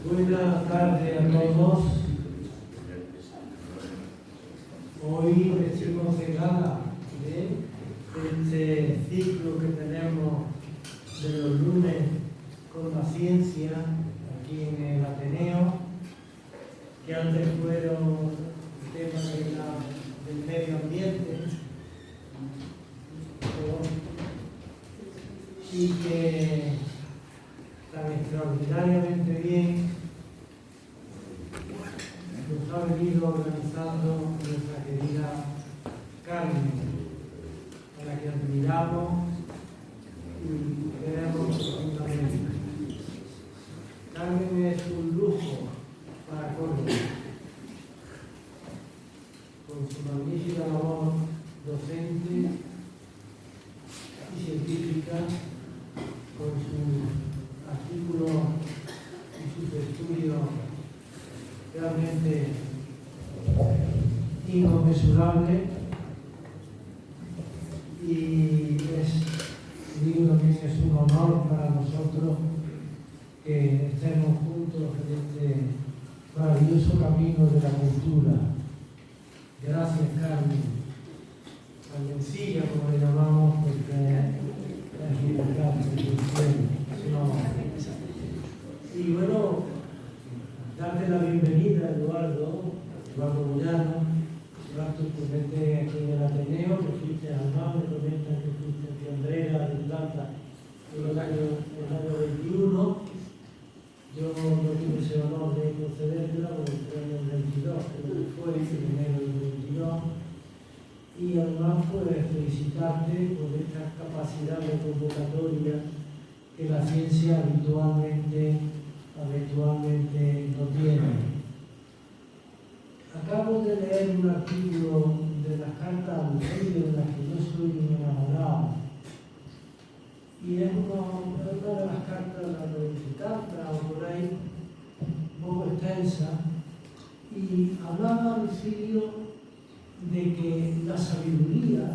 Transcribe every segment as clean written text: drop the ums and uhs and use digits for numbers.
Buenas tardes a todos. Hoy decimos llegada de este ciclo que tenemos de los lunes con la ciencia aquí en el Ateneo, que antes fueron temas del medio ambiente y que tan extraordinariamente bien nos ha venido organizando nuestra querida Carmen, a la que admiramos y queremos profundamente. Carmen es un lujo para Córdoba, con su magnífica labor docente y científica, con sus artículos y sus estudios realmente inconmensurable, y digo también es un honor para nosotros que estemos juntos en este maravilloso camino de la cultura. Gracias, Carmen, Carmencilla, como le llamamos, porque es libertad del cielo. Y bueno, darte la bienvenida, Eduardo Moyano. Eduardo, te metes aquí en el Ateneo, que fuiste al MAM, me comentan que fuiste pionera de planta en el año 21. Yo no tuve ese honor de concedértela porque fue en el 22, creo que fue en enero del 22. Y además, pues, felicitarte por esta capacidad de convocatoria que la ciencia habitualmente no tiene. Acabo de leer un artículo de las cartas al medio de las que yo soy un enamorado, y es una de las cartas, la 90 o por ahí, un poco extensa, y hablaba Lucilio de que la sabiduría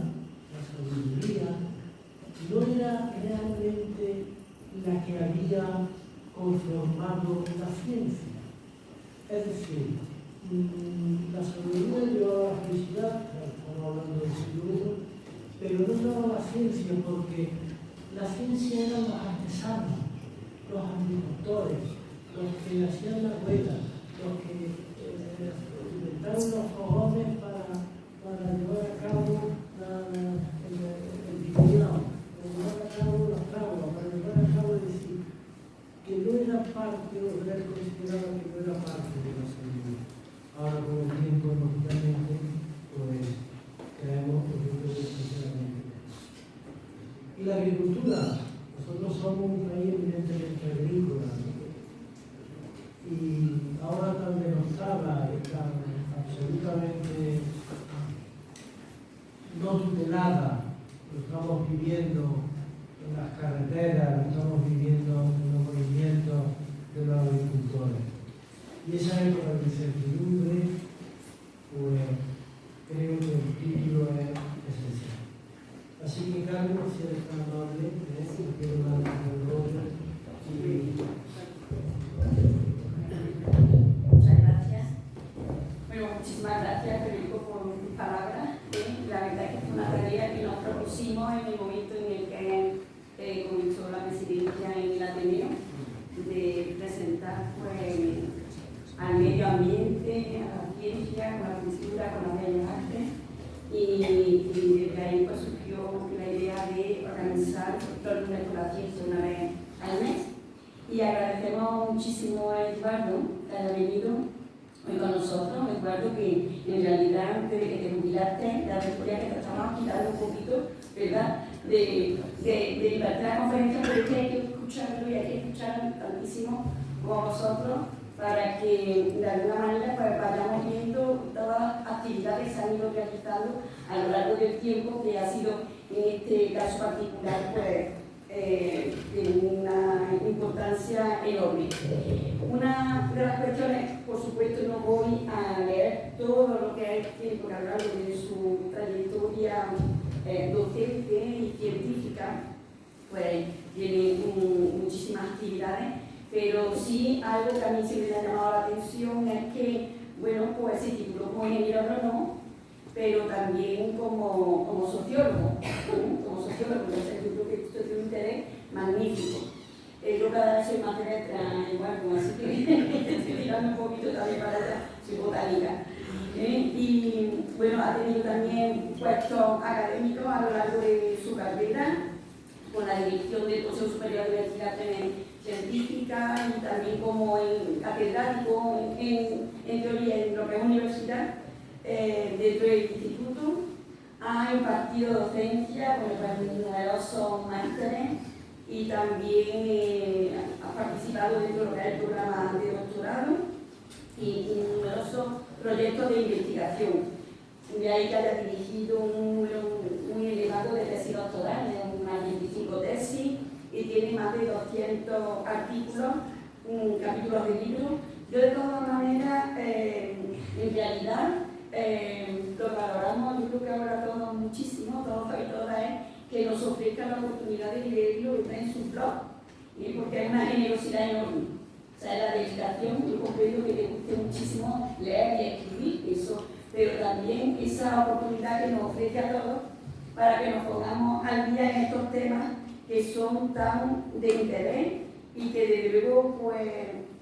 no era realmente la que había conformado la ciencia. Es decir, la sabiduría llevaba la felicidad, estamos hablando del siglo I, pero no llevaba la ciencia, porque la ciencia eran los artesanos, los agricultores, los que hacían la rueda, los que inventaron los fogones para llevar a cabo el viñedo, para llevar a cabo las fraguas, para llevar a cabo el decir, que no era parte, o era considerado que no era parte de la sabiduría. Ahora, con el tiempo, lógicamente, pues creemos que sinceramente. Y la agricultura, nosotros somos un país evidentemente agrícola, ¿no? Y ahora tan denostada y tan absolutamente no tutelada, lo estamos viviendo en las carreteras, lo estamos viviendo en los movimientos de los agricultores. Y esa época de incertidumbre, pues creo que el título es esencial. Así que, Carlos, si eres tan amable, quiero dar el rollo. Muchas gracias. Bueno, muchísimas gracias, Federico, por tus palabras. La verdad es que fue una tarea que nos propusimos en el momento en el que comenzó la presidencia en el Ateneo, de presentar pues al medio ambiente, a la ciencia, con la cultura, con las bellas artes, y desde ahí pues surgió la idea de organizar los lunes con la ciencia una vez al mes. Y agradecemos muchísimo a Eduardo que haya venido hoy con nosotros. Eduardo, que en realidad antes de que te jubilaste, la historia que te estamos quitando un poquito, ¿verdad?, de libertad de conferencia, pero es que hay que escucharlo y hay que escuchar tantísimo como vosotros, para que de alguna manera pues, vayamos viendo todas las actividades que se han ido realizando a lo largo del tiempo, que ha sido en este caso particular pues, tiene una importancia enorme. Una de las cuestiones, por supuesto, no voy a leer todo lo que hay porque a lo largo de su trayectoria docente y científica, pues tiene muchísimas actividades, pero sí algo que a mí siempre me ha llamado la atención es que, bueno, pues se tituló como ingeniero agrónomo, pero también como sociólogo, entonces yo creo que esto tiene un interés magnífico. Yo cada vez soy más de letras, igual, como así que estoy tirando un poquito también para allá, soy botánica. Y bueno, ha tenido también puestos académicos a lo largo de su carrera, con la dirección del Consejo Superior de Investigaciones Científicas y también como catedrático en teoría en lo que es universidad. Dentro del instituto ha impartido docencia con numerosos másteres y también ha participado dentro de lo que es el programa de doctorado y numerosos proyectos de investigación. De ahí que haya dirigido un número muy elevado de tesis doctorales, unas 25 tesis, y tiene más de 200 artículos, capítulos de libros. Yo de todas maneras, en realidad, lo valoramos, yo creo que ahora todos muchísimo, todos y todas, que nos ofrezcan la oportunidad de leer lo que está en su blog, porque hay una generosidad enorme. O sea, la dedicación, yo comprendo que le guste muchísimo leer y escribir, eso, pero también esa oportunidad que nos ofrece a todos para que nos pongamos al día en estos temas que son tan de interés y que desde luego, pues,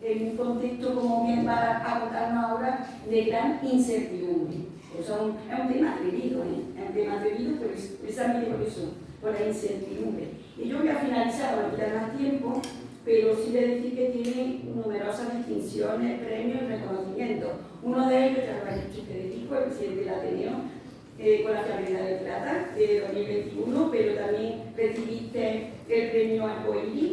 en un contexto, como bien va a contarnos ahora, de gran incertidumbre. Pues es un tema atrevido, es un tema atrevido, pero precisamente por eso, por la incertidumbre. Y yo voy a finalizar, no quitar más tiempo, pero sí de decir que tiene numerosas distinciones, premios y reconocimientos. Uno de ellos, ya lo ha dicho Federico, el presidente del Ateneo, con la Fiabilidad de Plata de 2021, pero también recibiste el premio Arcoíris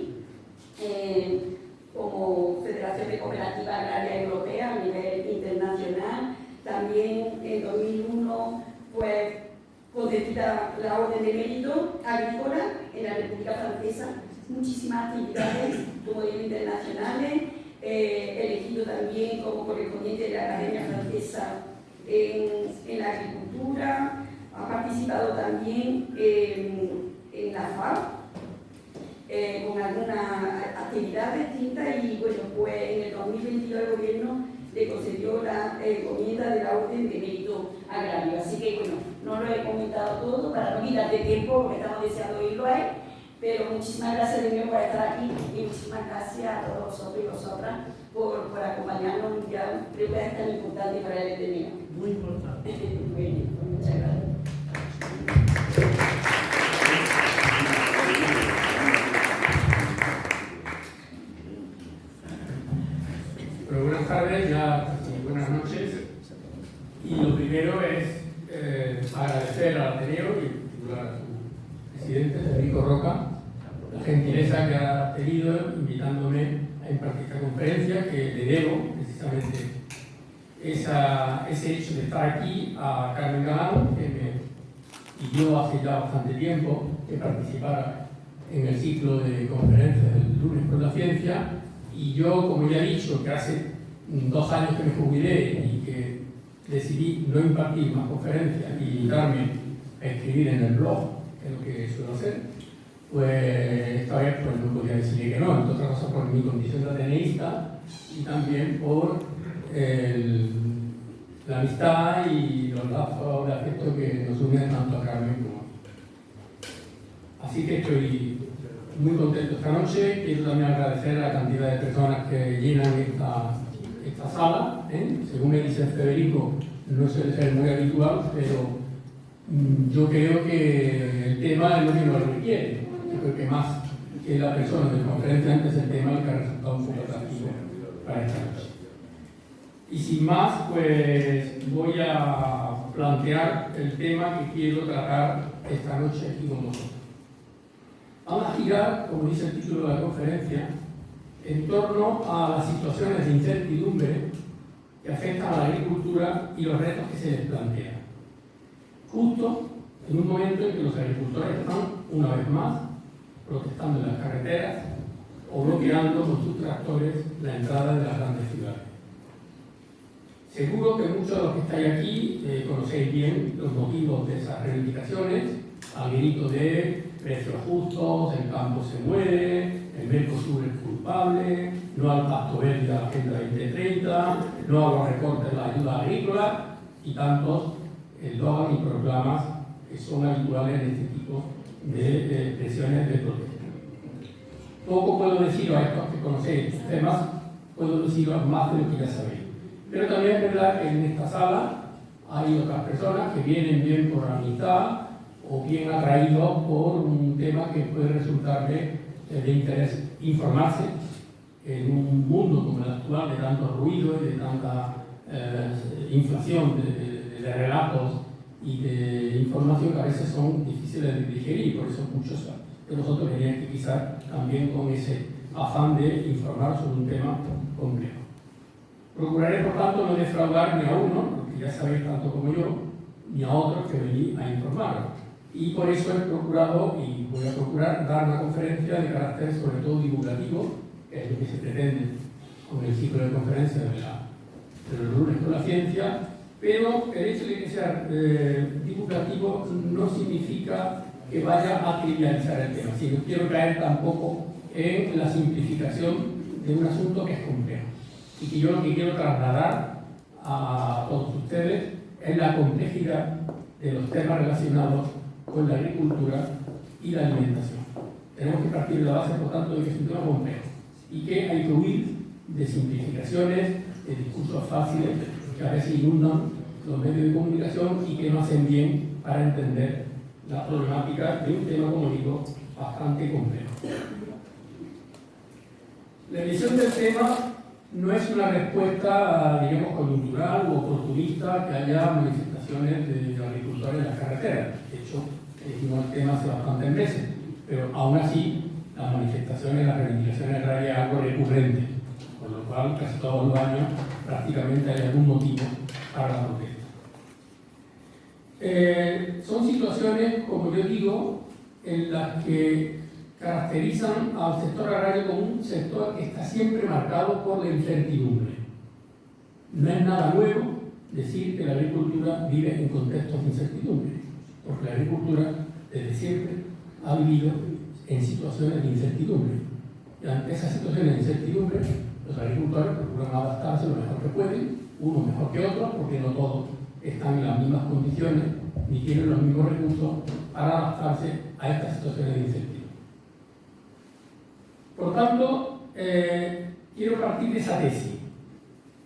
como Federación de Cooperativas Agrarias Europeas a nivel internacional. También en 2001, pues, concedida la Orden de Mérito Agrícola en la República Francesa. Muchísimas actividades, como digo, internacionales, elegido también como correspondiente de la Academia Francesa en la agricultura, ha participado también en la FAO con algunas actividades distintas y bueno, pues en el 2022 el gobierno le concedió la encomienda de la Orden de Mérito Agrario. Así que bueno, no lo he comentado todo para no quitar de tiempo porque estamos deseando oírlo a él. Pero muchísimas gracias de nuevo por estar aquí y muchísimas gracias a todos vosotros y vosotras por acompañarnos ya creo que es tan importante para el Ateneo. Muy importante. Bueno, muchas gracias. Bueno, buenas tardes, ya buenas noches. Y lo primero es agradecer al Ateneo y a su presidente, Federico Roca, la gentileza que ha tenido invitándome a impartir esta conferencia, que le debo precisamente ese hecho de estar aquí a Carmen Galán, que me pidió hace ya bastante tiempo que participara en el ciclo de conferencias del lunes por la ciencia, y yo, como ya he dicho, que hace 2 años que me jubilé y que decidí no impartir más conferencias y dedicarme a escribir en el blog, que es lo que suelo hacer, pues esta vez pues, no podía decirle que no, entre otras cosas por mi condición de ateneísta y también por la amistad y los lazos de afecto que nos unen tanto a Carmen como a mí. Así que estoy muy contento esta noche. Quiero también agradecer a la cantidad de personas que llenan esta sala. Según me dice Federico, no suele ser muy habitual, pero yo creo que el tema es lo que nos requiere. Yo creo que más que la persona del conferenciante es el tema el que ha resultado un poco atractivo para esta noche. Y sin más, pues voy a plantear el tema que quiero tratar esta noche aquí con vosotros. Vamos a girar, como dice el título de la conferencia, en torno a las situaciones de incertidumbre que afectan a la agricultura y los retos que se les plantean. Justo en un momento en que los agricultores están, una vez más, protestando en las carreteras o bloqueando con sus tractores la entrada de las grandes ciudades. Seguro que muchos de los que estáis aquí conocéis bien los motivos de esas reivindicaciones, al grito de precios justos, el campo se muere, el Mercosur es culpable, no al Pacto Verde de la Agenda 2030, no a los recortes de la ayuda agrícola y tantos eslóganes y proclamas que son habituales en este tipo de expresiones de protesta. Poco puedo deciros a estos que conocéis estos temas, puedo deciros más de lo que ya sabéis. Pero también es verdad que en esta sala hay otras personas que vienen bien por amistad o bien atraídos por un tema que puede resultarle de interés informarse en un mundo como el actual de tanto ruido y de tanta inflación de relatos y de información que a veces son difíciles de digerir, por eso muchos de nosotros venían aquí quizás también con ese afán de informar sobre un tema complejo. Procuraré, por tanto, no defraudar ni a uno, porque ya sabéis tanto como yo, ni a otros que venís a informaros. Y por eso he procurado, y voy a procurar, dar una conferencia de carácter sobre todo divulgativo, que es lo que se pretende con el ciclo de conferencias de los lunes con la ciencia, pero el hecho de que sea divulgativo no significa que vaya a trivializar el tema, sino que quiero caer tampoco en la simplificación de un asunto que es complejo. Y que yo lo que quiero trasladar a todos ustedes es la complejidad de los temas relacionados con la agricultura y la alimentación. Tenemos que partir de la base, por tanto, de que es un tema complejo y que hay que huir de simplificaciones, de discursos fáciles que a veces inundan los medios de comunicación y que no hacen bien para entender la problemática de un tema, como digo, bastante complejo. La elección del tema no es una respuesta, digamos, coyuntural o oportunista que haya manifestaciones de agricultores en las carreteras. De hecho, dijimos el tema hace bastantes meses, pero aún así las manifestaciones, las reivindicaciones agrarias es algo recurrente, con lo cual casi todos los años prácticamente hay algún motivo para la protesta. Son situaciones, como yo digo, en las que caracterizan al sector agrario como un sector que está siempre marcado por la incertidumbre. No es nada nuevo decir que la agricultura vive en contextos de incertidumbre, porque la agricultura desde siempre ha vivido en situaciones de incertidumbre. Y ante esas situaciones de incertidumbre, los agricultores procuran adaptarse lo mejor que pueden, unos mejor que otros, porque no todos están en las mismas condiciones ni tienen los mismos recursos para adaptarse a estas situaciones de incertidumbre. Por tanto, quiero partir de esa tesis.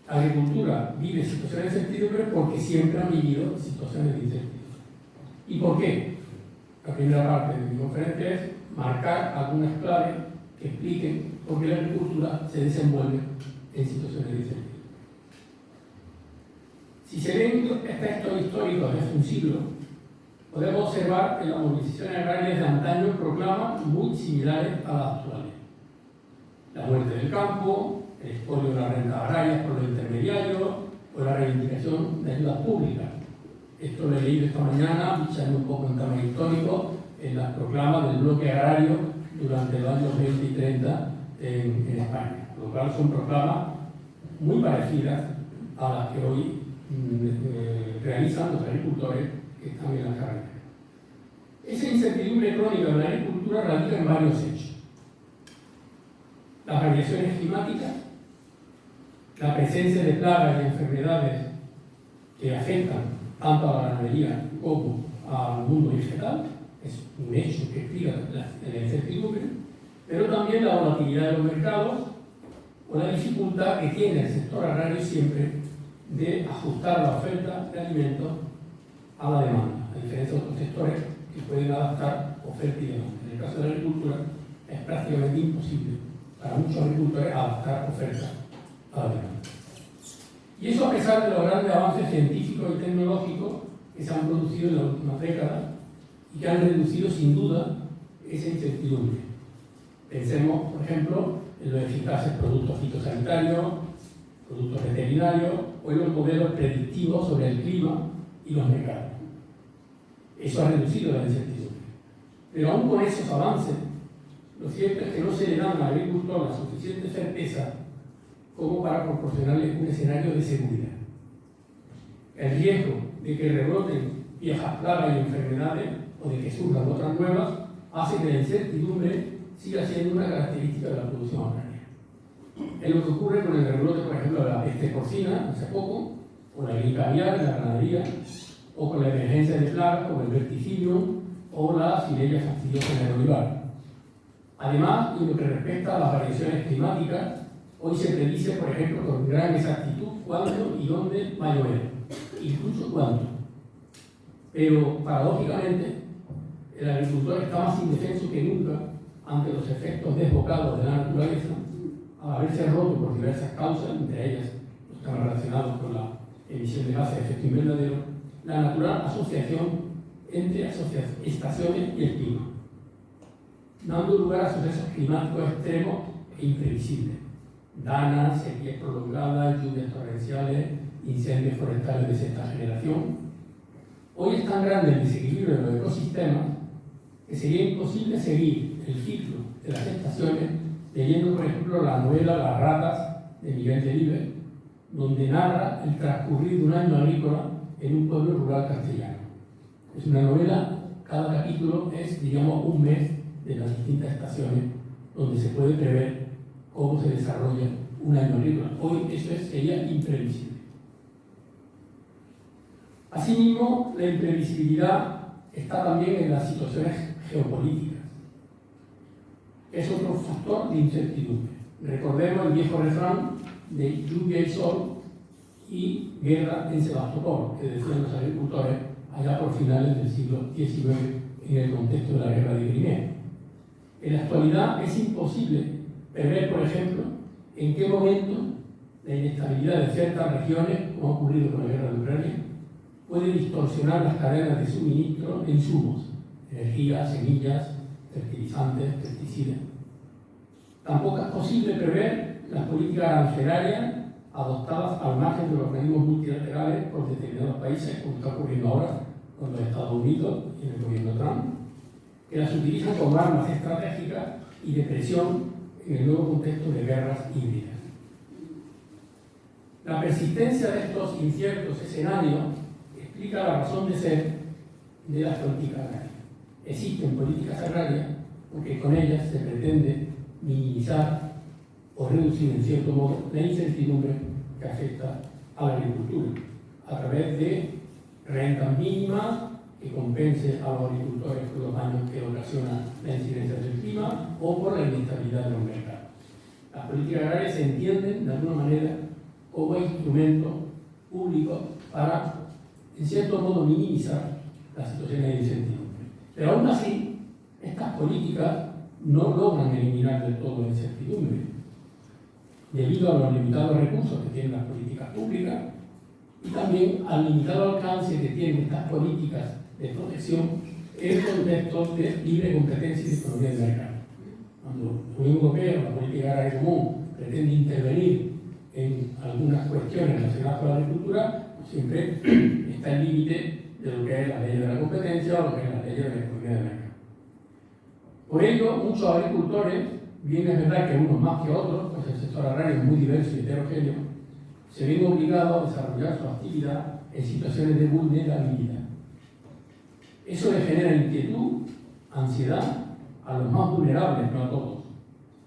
La agricultura vive situaciones de incertidumbre porque siempre han vivido situaciones de incertidumbre. ¿Y por qué? La primera parte de mi conferencia es marcar algunas claves que expliquen por qué la agricultura se desenvuelve en situaciones de incertidumbre. Si se ven textos históricos de hace un siglo, podemos observar que las movilizaciones agrarias de antaño proclaman muy similares a las actuales. La muerte del campo, el expolio de las rentas agrarias por los intermediarios o la reivindicación de ayudas públicas. Esto lo he leído esta mañana, echando un poco en tema histórico, en las proclamas del bloque agrario durante los años 20 y 30 en España. Por lo cual son proclamas muy parecidas a las que hoy realizan los agricultores que están en las carreteras. Esa incertidumbre crónica de la agricultura radica en varios hechos. Las variaciones climáticas, la presencia de plagas y enfermedades que afectan tanto a la ganadería como al mundo vegetal, es un hecho que explica la incertidumbre, pero también la volatilidad de los mercados o la dificultad que tiene el sector agrario siempre de ajustar la oferta de alimentos a la demanda, a diferencia de otros sectores que pueden adaptar oferta y demanda. En el caso de la agricultura es prácticamente imposible para muchos agricultores adaptar oferta a la demanda. Y eso a pesar de los grandes avances científicos y tecnológicos que se han producido en las últimas décadas y que han reducido sin duda esa incertidumbre. Pensemos, por ejemplo, en los eficaces productos fitosanitarios, productos veterinarios o en los modelos predictivos sobre el clima y los mercados. Eso ha reducido la incertidumbre. Pero aún con esos avances, lo cierto es que no se le dan al agricultor la suficiente certeza como para proporcionarle un escenario de seguridad. El riesgo de que rebroten viejas plagas y enfermedades o de que surjan otras nuevas hace que la incertidumbre siga siendo una característica de la producción agraria. Es lo que ocurre con el rebrote, por ejemplo, de la peste porcina hace poco, o la gripe aviar en la ganadería, o con la emergencia de plagas como el verticillo o la Xylella fastidiosa en el olivar. Además, en lo que respecta a las variaciones climáticas, hoy se predice, por ejemplo, con gran exactitud cuándo y dónde va a llover, incluso cuándo. Pero, paradójicamente, el agricultor está más indefenso que nunca ante los efectos desbocados de la naturaleza, al haberse roto por diversas causas, entre ellas los temas relacionados con la emisión de gases de efecto invernadero, la natural asociación entre estaciones y el clima, dando lugar a sucesos climáticos extremos e imprevisibles. Danas, sequías prolongadas, lluvias torrenciales, incendios forestales de sexta generación. Hoy es tan grande el desequilibrio de los ecosistemas que sería imposible seguir el ciclo de las estaciones leyendo, por ejemplo, la novela Las ratas de Miguel Delibes, donde narra el transcurrir de un año agrícola en un pueblo rural castellano. Es una novela, cada capítulo es, digamos, un mes de las distintas estaciones, donde se puede prever cómo se desarrolla un año agrícola. Hoy eso sería imprevisible. Asimismo, la imprevisibilidad está también en las situaciones geopolíticas. Es otro factor de incertidumbre. Recordemos el viejo refrán de lluvia y sol y guerra en Sebastopol, que decían los agricultores allá por finales del siglo XIX en el contexto de la guerra de Crimea. En la actualidad es imposible prever, por ejemplo, en qué momento la inestabilidad de ciertas regiones, como ha ocurrido con la guerra de Ucrania, puede distorsionar las cadenas de suministro de insumos, energía, semillas, fertilizantes, pesticidas. Tampoco es posible prever las políticas arancelarias adoptadas al margen de los organismos multilaterales por determinados países, como está ocurriendo ahora con los Estados Unidos y en el gobierno Trump, que las utilizan como armas estratégicas y de presión en el nuevo contexto de guerras híbridas. La persistencia de estos inciertos escenarios explica la razón de ser de las políticas agrarias. Existen políticas agrarias porque con ellas se pretende minimizar o reducir en cierto modo la incertidumbre que afecta a la agricultura a través de rentas mínimas que compense a los agricultores por los daños que ocasiona la incidencia del clima o por la inestabilidad de los mercados. Las políticas agrarias se entienden de alguna manera como instrumentos públicos para, en cierto modo, minimizar las situaciones de incertidumbre. Pero aún así, estas políticas no logran eliminar del todo la incertidumbre, debido a los limitados recursos que tienen las políticas públicas y también al limitado alcance que tienen estas políticas de protección en contextos de libre competencia y de economía de mercado. Cuando la Unión Europea, la política agraria común, pretende intervenir en algunas cuestiones relacionadas con la agricultura, pues siempre está el límite de lo que es la ley de la competencia o lo que es la ley de la economía de mercado. Por ello, muchos agricultores, bien es verdad que unos más que otros, pues el sector agrario es muy diverso y heterogéneo, se ven obligados a desarrollar su actividad en situaciones de vulnerabilidad. Eso le genera inquietud, ansiedad a los más vulnerables, no a todos,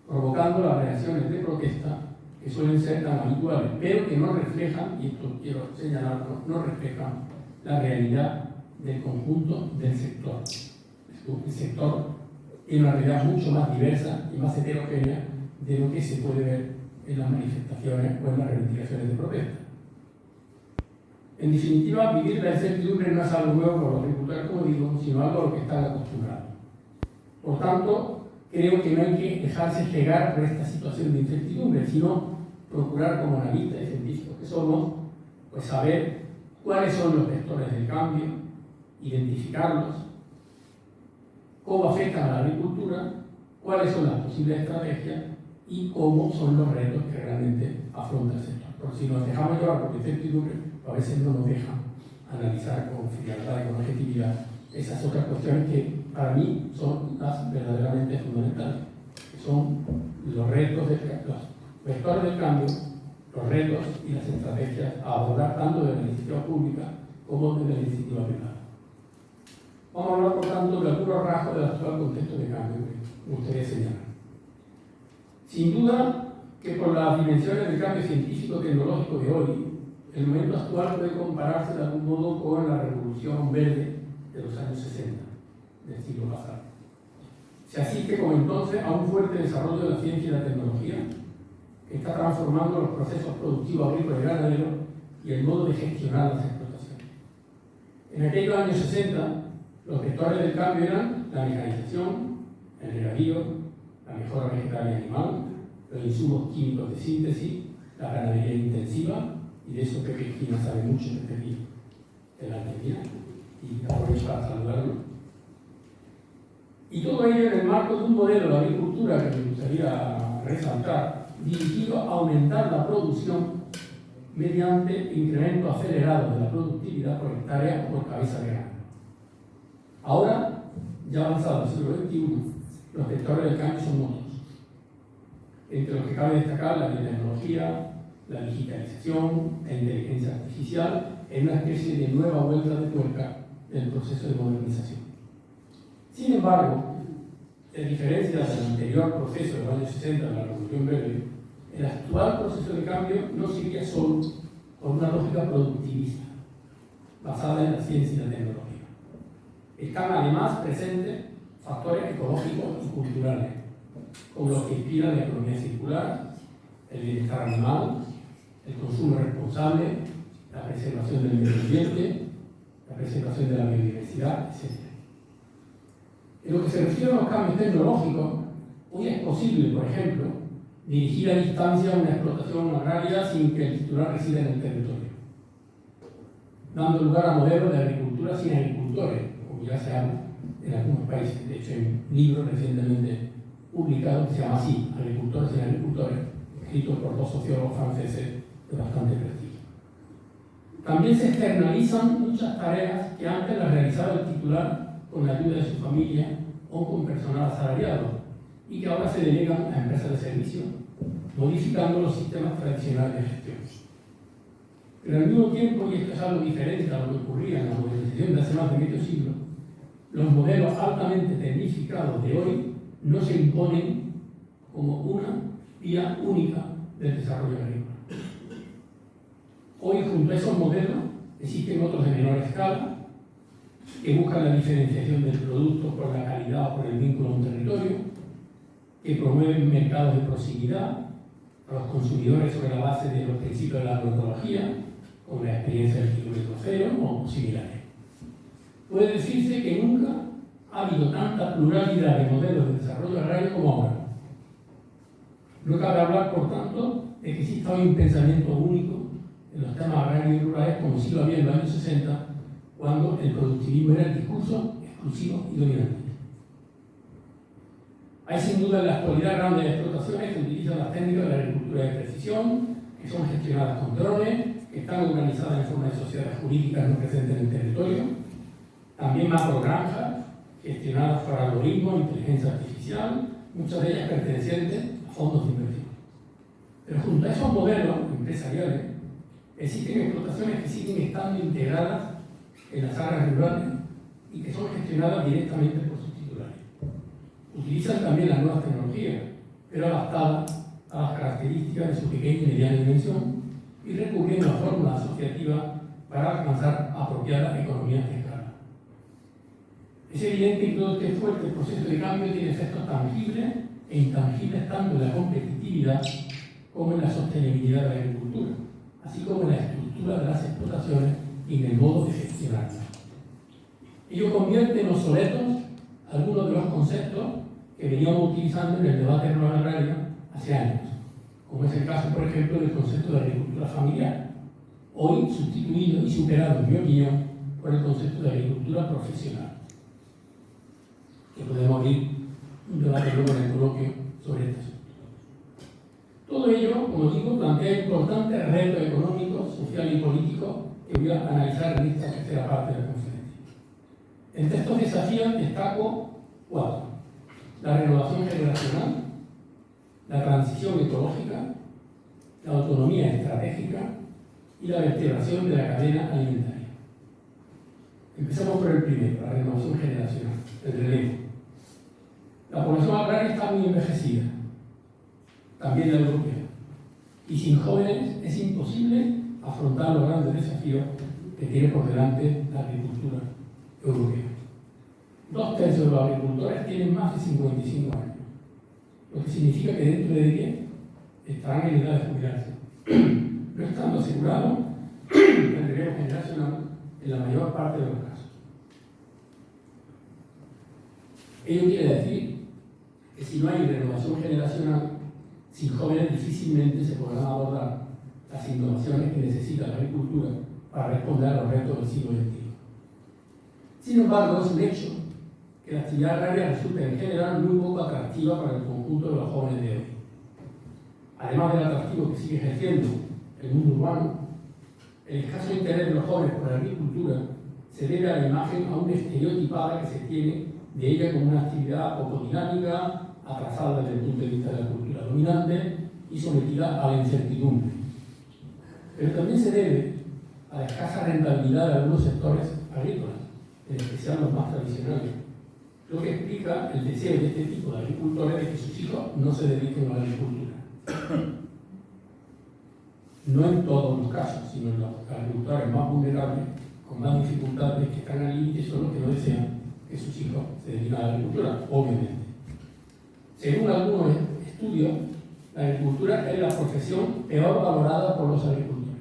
provocando las reacciones de protesta que suelen ser tan habituales, pero que no reflejan, y esto quiero señalarlo, no reflejan la realidad del conjunto del sector. El sector tiene una realidad mucho más diversa y más heterogénea de lo que se puede ver en las manifestaciones o en las reivindicaciones de protesta. En definitiva, vivir la incertidumbre no es algo nuevo para los agricultores, como digo, sino algo a lo que están acostumbrados. Por tanto, creo que no hay que dejarse cegar por esta situación de incertidumbre, sino procurar, como analistas y científicos que somos, pues saber cuáles son los vectores del cambio, identificarlos, cómo afectan a la agricultura, cuáles son las posibles estrategias y cómo son los retos que realmente afronta el sector. Porque si nos dejamos llevar por la incertidumbre, a veces no nos dejan analizar con frialdad y con objetividad esas otras cuestiones que para mí son las verdaderamente fundamentales, que son los retos, los vectores del cambio, los retos y las estrategias a abordar tanto desde la iniciativa pública como desde la iniciativa privada. Vamos a hablar, por tanto, de algunos rasgos del actual contexto de cambio que me gustaría señalar. Sin duda que por las dimensiones del cambio científico-tecnológico de hoy, el momento actual puede compararse de algún modo con la revolución verde de los años 60 del siglo pasado. Se asiste, como entonces, a un fuerte desarrollo de la ciencia y la tecnología que está transformando los procesos productivos agrícolas y ganaderos y el modo de gestionar las explotaciones. En aquellos años 60, los vectores del cambio eran la mecanización, el regadío, la mejora vegetal y animal, los insumos químicos de síntesis, la ganadería intensiva, y de eso Pepe Gina sabe mucho de la Argentina, y aprovecho para saludarlo. Y todo ello en el marco de un modelo de agricultura que me gustaría resaltar, dirigido a aumentar la producción mediante incremento acelerado de la productividad por hectárea o por cabeza de grano. Ahora, ya avanzado el siglo XXI, los vectores del cambio son muchos, entre los que cabe destacar la biotecnología, la digitalización, la inteligencia artificial, en una especie de nueva vuelta de tuerca del proceso de modernización. Sin embargo, en diferencia del anterior proceso de los años 60 de la Revolución Verde, el actual proceso de cambio no seguía solo por una lógica productivista, basada en la ciencia y la tecnología. Están además presentes factores ecológicos y culturales, como los que inspiran la economía circular, el bienestar animal, el consumo responsable, la preservación del medio ambiente, la preservación de la biodiversidad, etc. En lo que se refiere a los cambios tecnológicos, hoy es posible, por ejemplo, dirigir a distancia una explotación agraria sin que el titular resida en el territorio, dando lugar a modelos de agricultura sin agricultores, como ya se habla en algunos países. De hecho, hay un libro recientemente publicado que se llama así, Agricultores sin agricultores, escrito por dos sociólogos franceses de bastante prestigio. También se externalizan muchas tareas que antes las realizaba el titular con la ayuda de su familia o con personal asalariado y que ahora se delegan a empresas de servicio, modificando los sistemas tradicionales de gestión. Pero al mismo tiempo, y esto es algo diferente a lo que ocurría en la modernización de hace más de medio siglo, los modelos altamente tecnificados de hoy no se imponen como una vía única del desarrollo agrícola. Hoy, junto a esos modelos, existen otros de menor escala que buscan la diferenciación del producto por la calidad o por el vínculo a un territorio, que promueven mercados de proximidad a los consumidores sobre la base de los principios de la agroecología, como la experiencia del kilómetro cero o similares. Puede decirse que nunca ha habido tanta pluralidad de modelos de desarrollo agrario como ahora. No cabe hablar, por tanto, de que exista hoy un pensamiento único en los temas agrarios y rurales como sí lo había en los años 60, cuando el productivismo era el discurso exclusivo y dominante. Hay sin duda en la actualidad grandes explotaciones que utilizan las técnicas de la agricultura de precisión, que son gestionadas con drones, que están organizadas en forma de sociedades jurídicas no presentes en el territorio, también macrogranjas, gestionadas por algoritmos, inteligencia artificial, muchas de ellas pertenecientes a fondos de inversión. Pero junto a esos modelos empresariales, existen explotaciones que siguen estando integradas en las áreas rurales y que son gestionadas directamente por sus titulares. Utilizan también las nuevas tecnologías, pero adaptadas a las características de su pequeña y mediana dimensión y recurriendo a fórmulas asociativas para alcanzar apropiadas economías de escala. Es evidente que todo este fuerte proceso de cambio tiene efectos tangibles e intangibles tanto en la competitividad como en la sostenibilidad de la agricultura, así como en la estructura de las explotaciones y en el modo de gestionarlas. Ello convierte en obsoletos algunos de los conceptos que veníamos utilizando en el debate rural agrario hace años, como es el caso, por ejemplo, del concepto de agricultura familiar, hoy sustituido y superado, en mi opinión, por el concepto de agricultura profesional, que podemos abrir un debate luego en el coloquio sobre este asunto. Todo ello, como digo, plantea importantes retos económicos, sociales y políticos que voy a analizar en esta tercera parte de la conferencia. Entre estos desafíos destaco 4. La renovación generacional, la transición ecológica, la autonomía estratégica y la vertebración de la cadena alimentaria. Empezamos por el primero, la renovación generacional, el relevo. La población agraria está muy envejecida, también la europea, y sin jóvenes es imposible afrontar los grandes desafíos que tiene por delante la agricultura europea. 2/3 de los agricultores tienen más de 55 años, lo que significa que dentro de 10 estarán en edad de jubilarse, no estando asegurado el relevo generacional en la mayor parte de los casos. Ello quiere decir que si no hay renovación generacional, sin jóvenes difícilmente se podrán abordar las innovaciones que necesita la agricultura para responder a los retos del siglo XXI. Sin embargo, es un hecho que la actividad agraria resulta en general muy poco atractiva para el conjunto de los jóvenes de hoy. Además del atractivo que sigue ejerciendo el mundo urbano, el escaso interés de los jóvenes por la agricultura se debe a la imagen aún estereotipada que se tiene de ella como una actividad poco dinámica, atrasada desde el punto de vista de la cultura dominante y sometida a la incertidumbre. Pero también se debe a la escasa rentabilidad de algunos sectores agrícolas, en especial los más tradicionales, lo que explica el deseo de este tipo de agricultores de que sus hijos no se dediquen a la agricultura. No en todos los casos, sino en los agricultores más vulnerables, con más dificultades, que están al límite, son los que no desean que sus hijos se dediquen a la agricultura, obviamente. Según algunos estudios, la agricultura es la profesión peor valorada por los agricultores,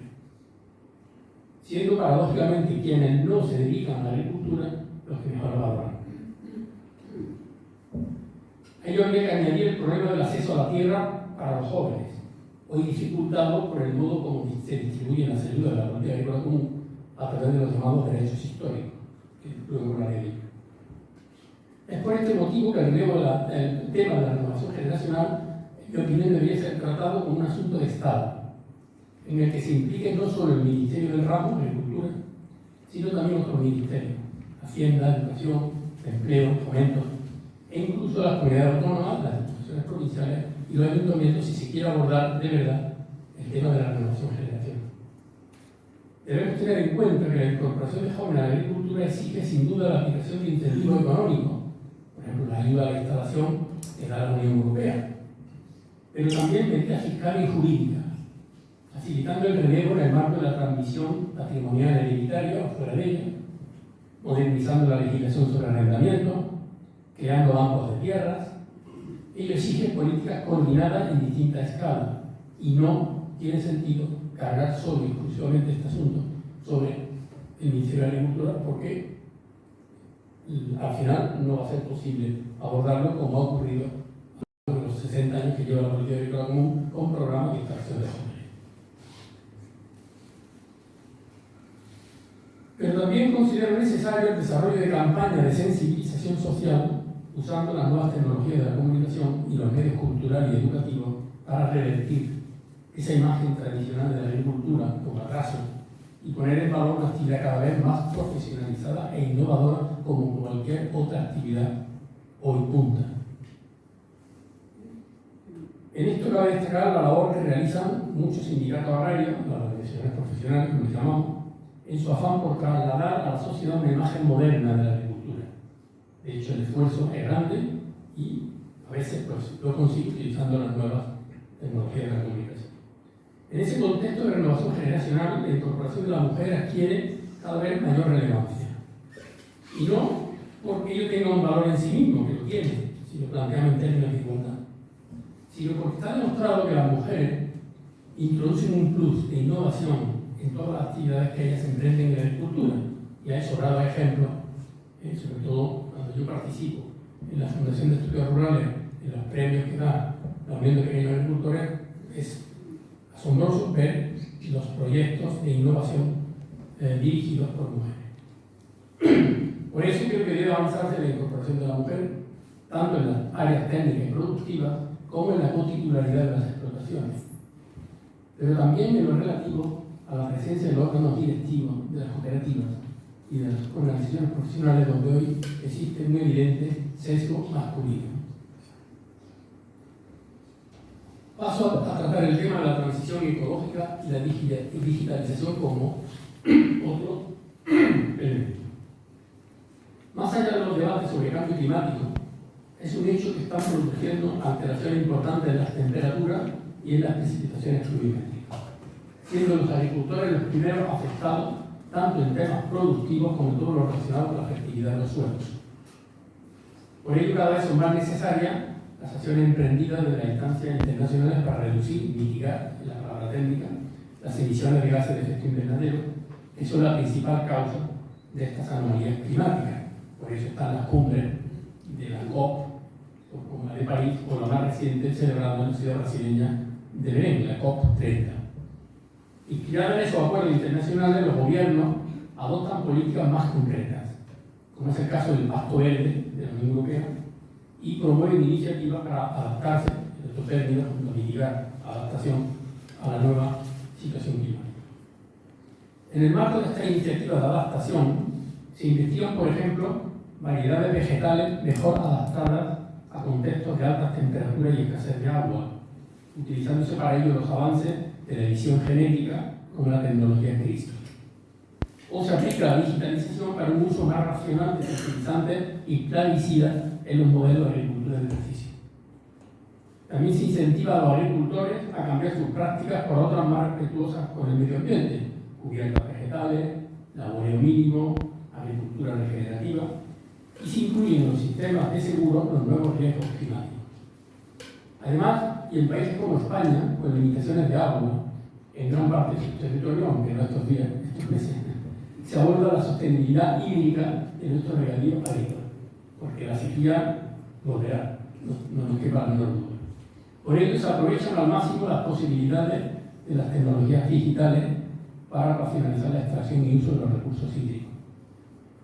siendo paradójicamente quienes no se dedican a la agricultura los que mejor valoran. A ello habría que añadir el problema del acceso a la tierra para los jóvenes, hoy dificultado por el modo como se distribuyen las ayudas de la política agrícola común a través de los llamados derechos históricos, que luego hablaré de ello. Es por este motivo que el tema de la renovación generacional, en mi opinión, debería ser tratado como un asunto de Estado, en el que se implique no solo el Ministerio del Ramo, Agricultura, sino también otros ministerios, Hacienda, Educación, Empleo, Fomento, e incluso las comunidades autónomas, las instituciones provinciales y los ayuntamientos, si se quiere abordar de verdad el tema de la renovación generacional. Debemos tener en cuenta que la incorporación de jóvenes a la agricultura exige sin duda la aplicación de incentivos económicos, por ejemplo, la ayuda a la instalación que da la Unión Europea, pero también medidas fiscales y jurídicas, facilitando el relevo en el marco de la transmisión patrimonial hereditaria o fuera de ella, modernizando la legislación sobre arrendamiento, creando bancos de tierras. Ello exige políticas coordinadas en distintas escalas y no tiene sentido cargar solo y exclusivamente este asunto sobre el Ministerio de Agricultura, porque al final no va a ser posible abordarlo como ha ocurrido en los 60 años que lleva la política agrícola común con programas de extracción de jóvenes. Pero también considero necesario el desarrollo de campañas de sensibilización social usando las nuevas tecnologías de la comunicación y los medios culturales y educativos para revertir esa imagen tradicional de la agricultura como atraso y poner en valor una actividad cada vez más profesionalizada e innovadora como cualquier otra actividad hoy punta. En esto cabe destacar la labor que realizan muchos sindicatos agrarios, las organizaciones profesionales, como les llamamos, en su afán por trasladar a la sociedad una imagen moderna de la agricultura. De hecho, el esfuerzo es grande y a veces pues, lo consigue utilizando las nuevas tecnologías de la comunicación. En ese contexto de renovación generacional, la incorporación de la mujer adquiere cada vez mayor relevancia. Y no porque ello tenga un valor en sí mismo, que lo tiene, si lo planteamos en términos de igualdad, sino porque está demostrado que las mujeres introducen un plus de innovación en todas las actividades que ellas emprenden en la agricultura. Y hay sobrados ejemplos, sobre todo cuando yo participo en la Fundación de Estudios Rurales, en los premios que da la Unión de Pequeños Agricultores, es asombroso ver los proyectos de innovación dirigidos por mujeres. Por eso creo que debe avanzarse la incorporación de la mujer, tanto en las áreas técnicas y productivas como en la cotitularidad de las explotaciones, pero también en lo relativo a la presencia de los órganos directivos de las cooperativas y de las organizaciones profesionales, donde hoy existe un evidente sesgo masculino. Paso a tratar el tema de la transición ecológica y la digitalización como otro elemento. Más allá de los debates sobre cambio climático, es un hecho que están produciendo alteraciones importantes en las temperaturas y en las precipitaciones pluviométricas, siendo los agricultores los primeros afectados tanto en temas productivos como en todo lo relacionado con la fertilidad de los suelos. Por ello, cada vez son más necesarias las acciones emprendidas desde las instancias internacionales para reducir y mitigar, en la palabra técnica, las emisiones de gases de efecto invernadero, que son la principal causa de estas anomalías climáticas. Por eso están las cumbres de la COP, como la de París, o la más reciente celebrada en la ciudad brasileña de Belén, la COP 30. Inspirados en esos acuerdos internacionales, los gobiernos adoptan políticas más concretas, como es el caso del Pacto Verde de la Unión Europea, y promueven iniciativas para adaptarse, en estos términos, para mitigar adaptación a la nueva situación climática. En el marco de esta iniciativa de adaptación, se investigan, por ejemplo, variedades vegetales mejor adaptadas a contextos de altas temperaturas y escasez de agua, utilizándose para ello los avances de la edición genética como la tecnología CRISPR. O se aplica la digitalización para un uso más racional de fertilizantes y plaguicidas en los modelos de agricultura de precisión. También se incentiva a los agricultores a cambiar sus prácticas por otras más respetuosas con el medio ambiente, cubiertas vegetales, laboreo mínimo, agricultura regenerativa, y se incluyen en los sistemas de seguro los nuevos riesgos climáticos. Además, y en países como España, con limitaciones de agua en gran parte de su territorio, aunque no estos días, estos meses, se aborda la sostenibilidad hídrica de nuestros regadíos agrícolas, porque la sequía volverá, no nos quepa la menor duda. Por ello se aprovechan al máximo las posibilidades de las tecnologías digitales para racionalizar la extracción y uso de los recursos hídricos.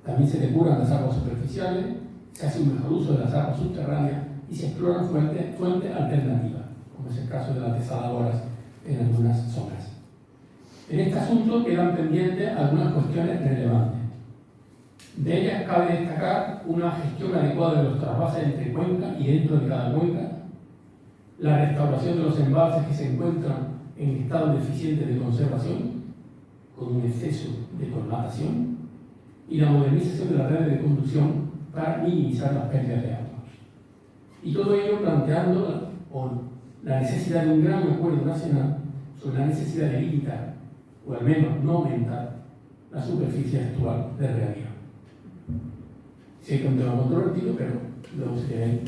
También se depuran las aguas superficiales, se hace un mejor uso de las aguas subterráneas y se exploran fuentes alternativas, como es el caso de las desaladoras en algunas zonas. En este asunto quedan pendientes algunas cuestiones relevantes. De ellas cabe destacar una gestión adecuada de los trasvases entre cuencas y dentro de cada cuenca, la restauración de los embalses que se encuentran en estado deficiente de conservación, con un exceso de colmatación, y la modernización de las redes de conducción para minimizar las pérdidas de agua. Y todo ello planteando la necesidad de un gran acuerdo nacional sobre la necesidad de limitar, o al menos no aumentar, la superficie actual de regadío. Sí que es un tema controvertido, pero luego si queréis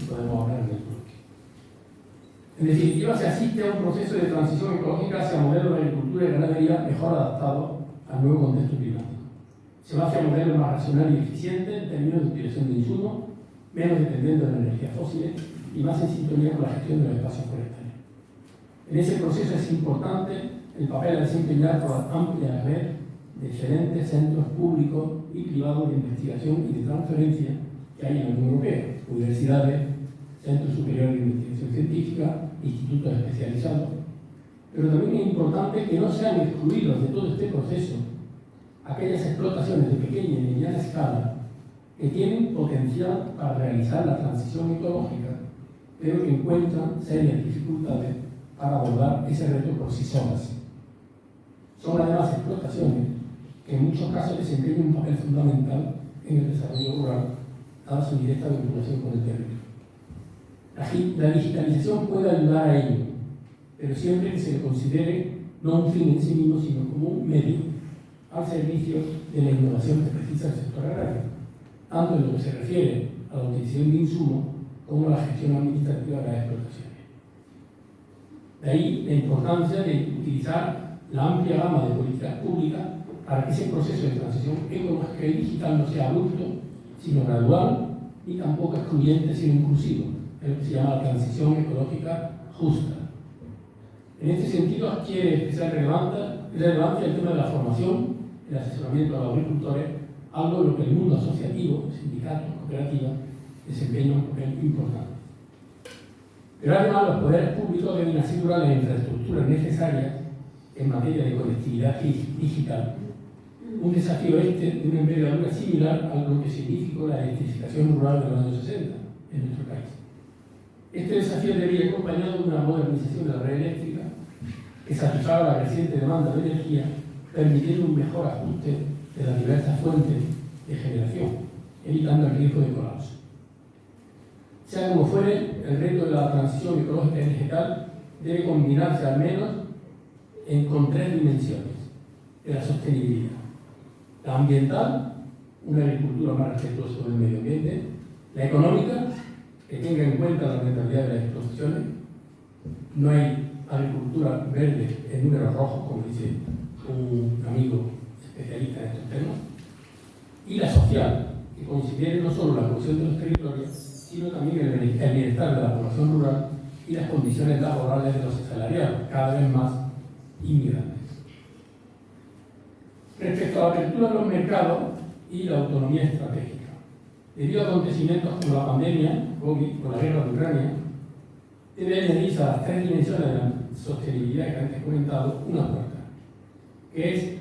podemos hablar en el bloque. En definitiva, se asiste a un proceso de transición ecológica hacia modelos de agricultura y ganadería mejor adaptados al nuevo contexto climático. Se va hacia modelos más racionales y eficientes en términos de utilización de insumos, menos dependientes de las energías fósiles y más en sintonía con la gestión de los espacios forestales. En ese proceso es importante el papel a desempeñar por la amplia red de excelentes centros públicos y privados de investigación y de transferencia que hay en la Unión Europea, universidades, centros superiores de investigación científica, institutos especializados. Pero también es importante que no sean excluidos de todo este proceso aquellas explotaciones de pequeña y mediana escala que tienen potencial para realizar la transición ecológica, pero que encuentran serias dificultades para abordar ese reto por sí solas. Son además explotaciones que en muchos casos desempeñan un papel fundamental en el desarrollo rural, dada su directa vinculación con el territorio. La digitalización puede ayudar a ello, pero siempre que se le considere no un fin en sí mismo, sino como un medio al servicio de la innovación que precisa el sector agrario, tanto en lo que se refiere a la utilización de insumos como a la gestión administrativa de las explotaciones. De ahí la importancia de utilizar la amplia gama de políticas públicas para que ese proceso de transición ecológica y digital no sea abrupto, sino gradual, y tampoco excluyente, sino inclusivo, es lo que se llama la transición ecológica justa. En este sentido adquiere especial relevancia el tema de la formación, el asesoramiento a los agricultores, algo en lo que el mundo asociativo, sindicatos, cooperativas, desempeña un papel importante. Pero además los poderes públicos deben asegurar las infraestructuras necesarias en materia de conectividad digital. Un desafío de una envergadura similar a lo que significó la electrificación rural de los años 60 en nuestro país. Este desafío debía ir acompañado de una modernización de la red eléctrica que satisfaga la creciente demanda de energía, permitiendo un mejor ajuste de las diversas fuentes de generación, evitando el riesgo de colapso. Sea como fuere, el reto de la transición ecológica y digital debe combinarse al menos con tres dimensiones de la sostenibilidad: la ambiental, una agricultura más respetuosa del medio ambiente; la económica, que tenga en cuenta la rentabilidad de las explotaciones. No hay agricultura verde en números rojos, como dice un amigo especialista en estos temas. Y la social, que considere no solo la cohesión de los territorios, sino también el bienestar de la población rural y las condiciones laborales de los asalariados, cada vez más inmigrantes. Respecto a la apertura de los mercados y la autonomía estratégica, debido a acontecimientos como la pandemia, COVID, o la guerra de Ucrania, debe añadirse a las tres dimensiones de la sostenibilidad que antes he comentado una cuarta, que es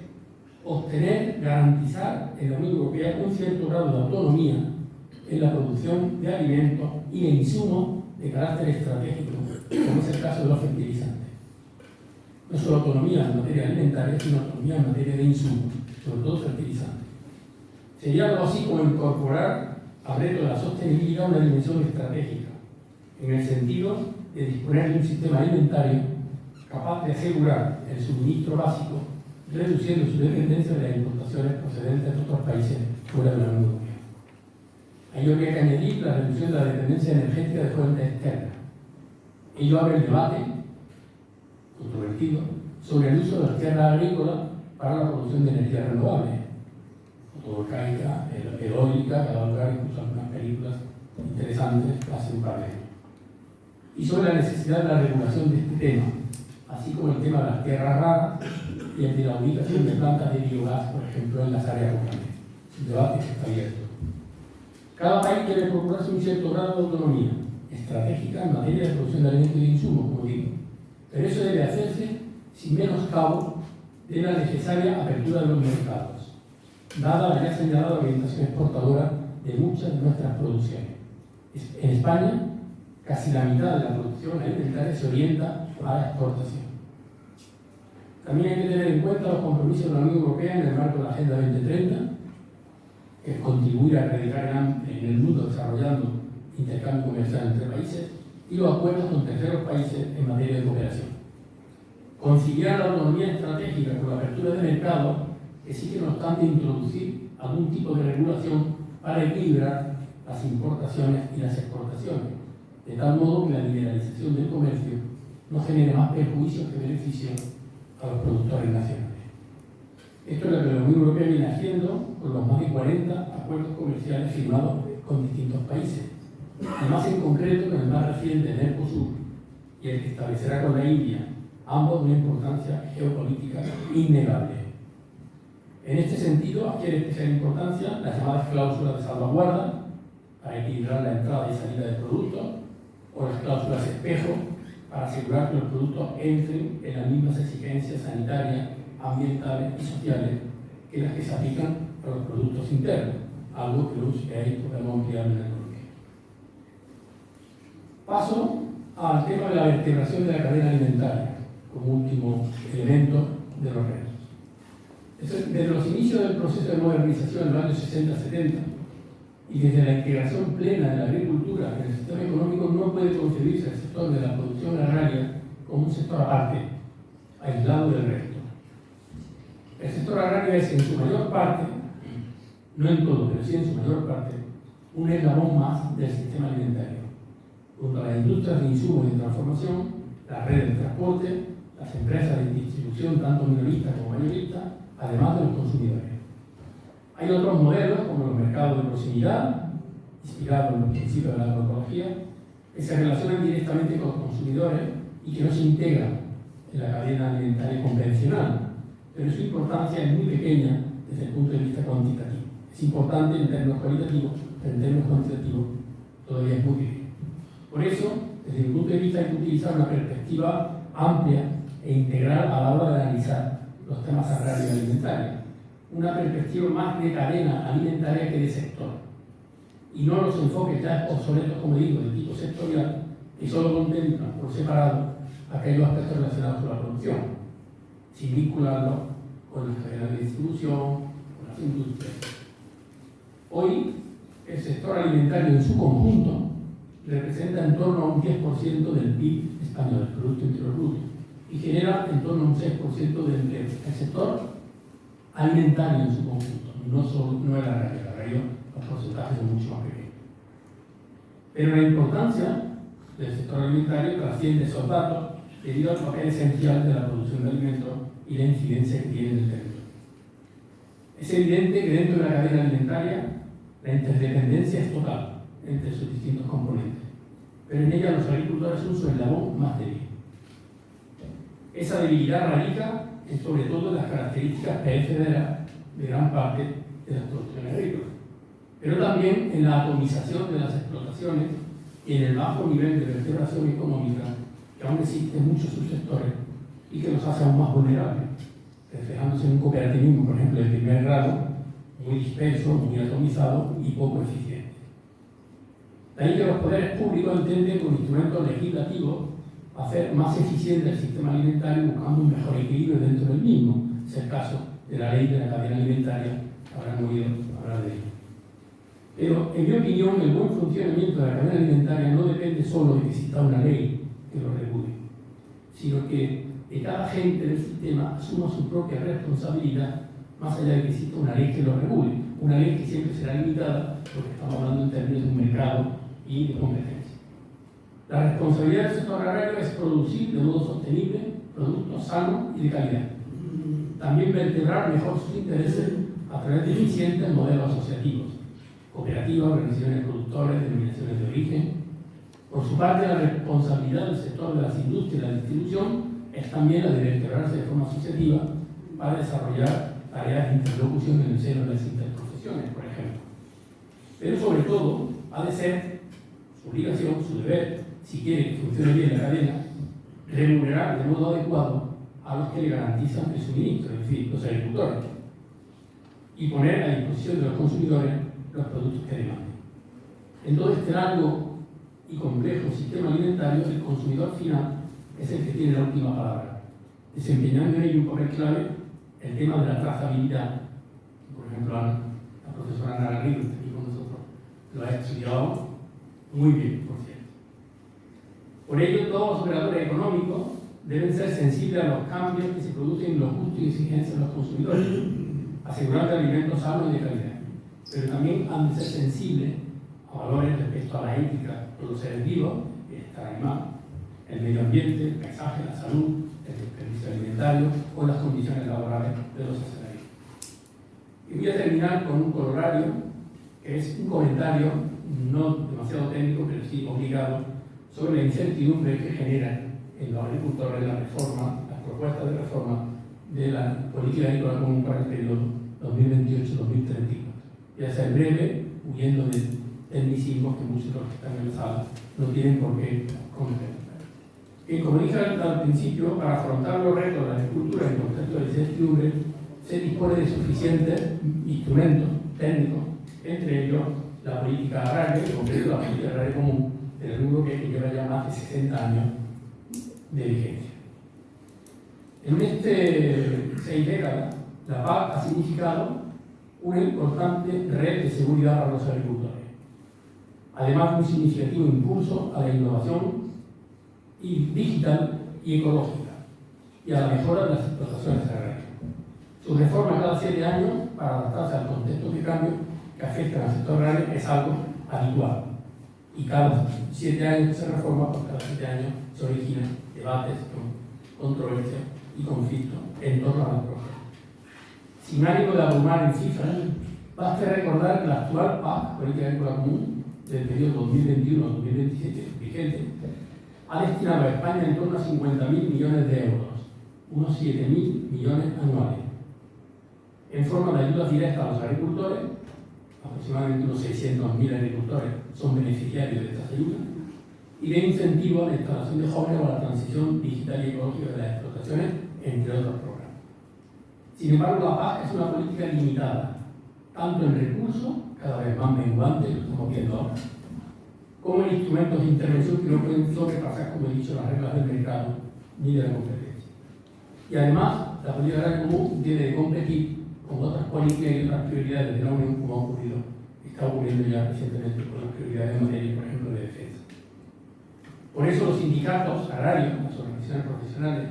obtener, garantizar en la Unión Europea un cierto grado de autonomía en la producción de alimentos y de insumos de carácter estratégico, como es el caso de los fertilizantes. No solo autonomía en materia alimentaria, sino autonomía en materia de insumos, sobre todo fertilizantes. Sería algo así como incorporar al reto de la sostenibilidad una dimensión estratégica, en el sentido de disponer de un sistema alimentario capaz de asegurar el suministro básico, reduciendo su dependencia de las importaciones procedentes de otros países fuera de la Unión Europea. A ello habría que añadir la reducción de la dependencia energética de fuentes externas. Ello abre el debate controvertido sobre el uso de las tierras agrícolas para la producción de energías renovables, fotovoltaica, eólica, que ha dado lugar incluso a algunas películas interesantes hace un par de años. Y sobre la necesidad de la regulación de este tema, así como el tema de las tierras raras y el de la ubicación de plantas de biogás, por ejemplo, en las áreas rurales. Es un debate que está abierto. Cada país debe procurarse un cierto grado de autonomía estratégica en materia de producción de alimentos y de insumos, como digo, pero eso debe hacerse sin menoscabo de la necesaria apertura de los mercados, dada la ya señalada orientación exportadora de muchas de nuestras producciones. En España, casi la mitad de la producción alimentaria se orienta a la exportación. También hay que tener en cuenta los compromisos de la Unión Europea en el marco de la Agenda 2030, que es contribuir a erradicar en el mundo desarrollando intercambio comercial entre países, y los acuerdos con terceros países en materia de cooperación. Conciliar la autonomía estratégica con la apertura de mercados exige, no obstante, introducir algún tipo de regulación para equilibrar las importaciones y las exportaciones, de tal modo que la liberalización del comercio no genere más perjuicios que beneficios a los productores nacionales. Esto es lo que la Unión Europea viene haciendo con los más de 40 acuerdos comerciales firmados con distintos países, y más en concreto con el más reciente, el Mercosur, y el que establecerá con la India, ambos de una importancia geopolítica innegable. En este sentido, adquiere especial importancia las llamadas cláusulas de salvaguarda para equilibrar la entrada y salida de productos, o las cláusulas espejo para asegurar que los productos entren en las mismas exigencias sanitarias, ambientales y sociales que las que se aplican a los productos internos, algo que los que podemos ampliar en el bloque. Paso al tema de la vertebración de la cadena alimentaria, como último elemento de los retos. Desde los inicios del proceso de modernización en los años 60-70 y desde la integración plena de la agricultura en el sistema económico, no puede concebirse el sector de la producción agraria como un sector aparte, aislado del resto. El sector agrario es en su mayor parte, no en todo, pero sí en su mayor parte, un eslabón más del sistema alimentario, junto a las industrias de insumos y de transformación, las redes de transporte, las empresas de distribución, tanto minoristas como mayoristas, además de los consumidores. Hay otros modelos, como los mercados de proximidad, inspirados en los principios de la agroecología, que se relacionan directamente con los consumidores y que no se integran en la cadena alimentaria convencional, pero su importancia es muy pequeña desde el punto de vista cuantitativo. Es importante en términos cualitativos, pero en términos cuantitativos todavía es muy pequeño. Por eso, desde mi punto de vista, hay que utilizar una perspectiva amplia e integral a la hora de analizar los temas agrarios y alimentarios. Una perspectiva más de cadena alimentaria que de sector. Y no los enfoques ya obsoletos, como digo, de tipo sectorial, y solo contemplan por separado aquellos aspectos relacionados con la producción, sin vincularlo con las cadenas de distribución, con las industrias. Hoy, el sector alimentario en su conjunto representa en torno a un 10% del PIB español, del Producto Interior Bruto, y genera en torno a un 6% del empleo. El sector alimentario en su conjunto, no el agrario. El agrario, los porcentajes son mucho más pequeños. Pero la importancia del sector alimentario trasciende esos datos debido al papel esencial de la producción de alimentos y la incidencia que tiene en el territorio. Es evidente que dentro de la cadena alimentaria la interdependencia es total entre sus distintos componentes, pero en ella los agricultores son su eslabón más débil. Esa debilidad radica en sobre todo las características perecederas de gran parte de las producciones agrícolas, pero también en la atomización de las explotaciones y en el bajo nivel de vertebración económica que aún existe en muchos subsectores y que los hace aún más vulnerables, reflejándose en un cooperativismo, por ejemplo, de primer grado, muy disperso, muy atomizado y poco eficiente. De ahí que los poderes públicos intenten con instrumentos legislativos hacer más eficiente el sistema alimentario buscando un mejor equilibrio dentro del mismo. Es el caso de la ley de la cadena alimentaria, habrán oído hablar de ello. Pero, en mi opinión, el buen funcionamiento de la cadena alimentaria no depende solo de que exista una ley que lo regule, sino que cada agente del sistema asuma su propia responsabilidad más allá de que exista una ley que lo regule, una ley que siempre será limitada porque estamos hablando en términos de un mercado y de competencia. La responsabilidad del sector agrario es producir de modo sostenible productos sanos y de calidad. También vertebrar mejor sus intereses a través de eficientes modelos asociativos, cooperativas, organizaciones de productores, denominaciones de origen. Por su parte, la responsabilidad del sector de las industrias y la distribución es también la de vertebrarse de forma asociativa para desarrollar tareas de interlocución en el seno de las interprofesiones, por ejemplo. Pero sobre todo, ha de ser su obligación, su deber, si quiere que funcione bien la cadena, remunerar de modo adecuado a los que le garantizan el suministro, es decir, los agricultores, y poner a disposición de los consumidores los productos que demanden. En todo este largo y complejo sistema alimentario, el consumidor final es el que tiene la última palabra, desempeñando en ello un papel clave el tema de la trazabilidad. Por ejemplo, la profesora Ana Garrido, que está aquí con nosotros, lo ha estudiado muy bien, por cierto. Por ello, todos los operadores económicos deben ser sensibles a los cambios que se producen en los gustos y exigencias de los consumidores, asegurando alimentos sanos y de calidad. Pero también han de ser sensibles a valores respecto a la ética de los seres vivos, el bienestar animal, el medio ambiente, el paisaje, la salud, el desperdicio alimentario o las condiciones laborales de los asalariados. Y voy a terminar con un corolario, que es un comentario no demasiado técnico, pero sí obligado, sobre la incertidumbre que genera en los agricultores la reforma, las propuestas de reforma de la política agrícola común para el periodo 2028-2034. Voy a ser breve, huyendo de tecnicismos que muchos de los que están en la sala no tienen por qué comprender. Y como dije al principio, para afrontar los retos de la agricultura en contexto de incertidumbre, se dispone de suficientes instrumentos técnicos, entre ellos la política agraria, en concreto la política agraria común, del rubro que lleva ya más de 60 años de vigencia. En este 6 décadas, la PAC ha significado una importante red de seguridad para los agricultores, además de un significativo impulso a la innovación digital y ecológica y a la mejora de las explotaciones agrarias. Su reforma cada 7 años para adaptarse al contexto de cambio que afecta al sector agrario es algo habitual. Y cada 7 años que se reforma, pues cada 7 años se originan debates, controversias y conflictos en torno a la programa. Sin ánimo de abrumar en cifras, basta recordar que la actual PAC, Política Agrícola Común, del periodo 2021-2027 vigente, ha destinado a España en torno a 50.000 millones de euros, unos 7.000 millones anuales, en forma de ayudas directas a los agricultores. Aproximadamente unos 600.000 agricultores son beneficiarios de estas ayudas, y de incentivo a la instalación de jóvenes o a la transición digital y ecológica de las explotaciones, entre otros programas. Sin embargo, la PAC es una política limitada, tanto en recursos, cada vez más menguantes, lo estamos viendo ahora, como en instrumentos de intervención que no pueden sobrepasar, como he dicho, las reglas del mercado ni de la competencia. Y además, la política agraria común debe competir con otras políticas y otras prioridades de la Unión, como está ocurriendo ya recientemente con las prioridades en materia, por ejemplo, de defensa. Por eso los sindicatos agrarios, las organizaciones profesionales,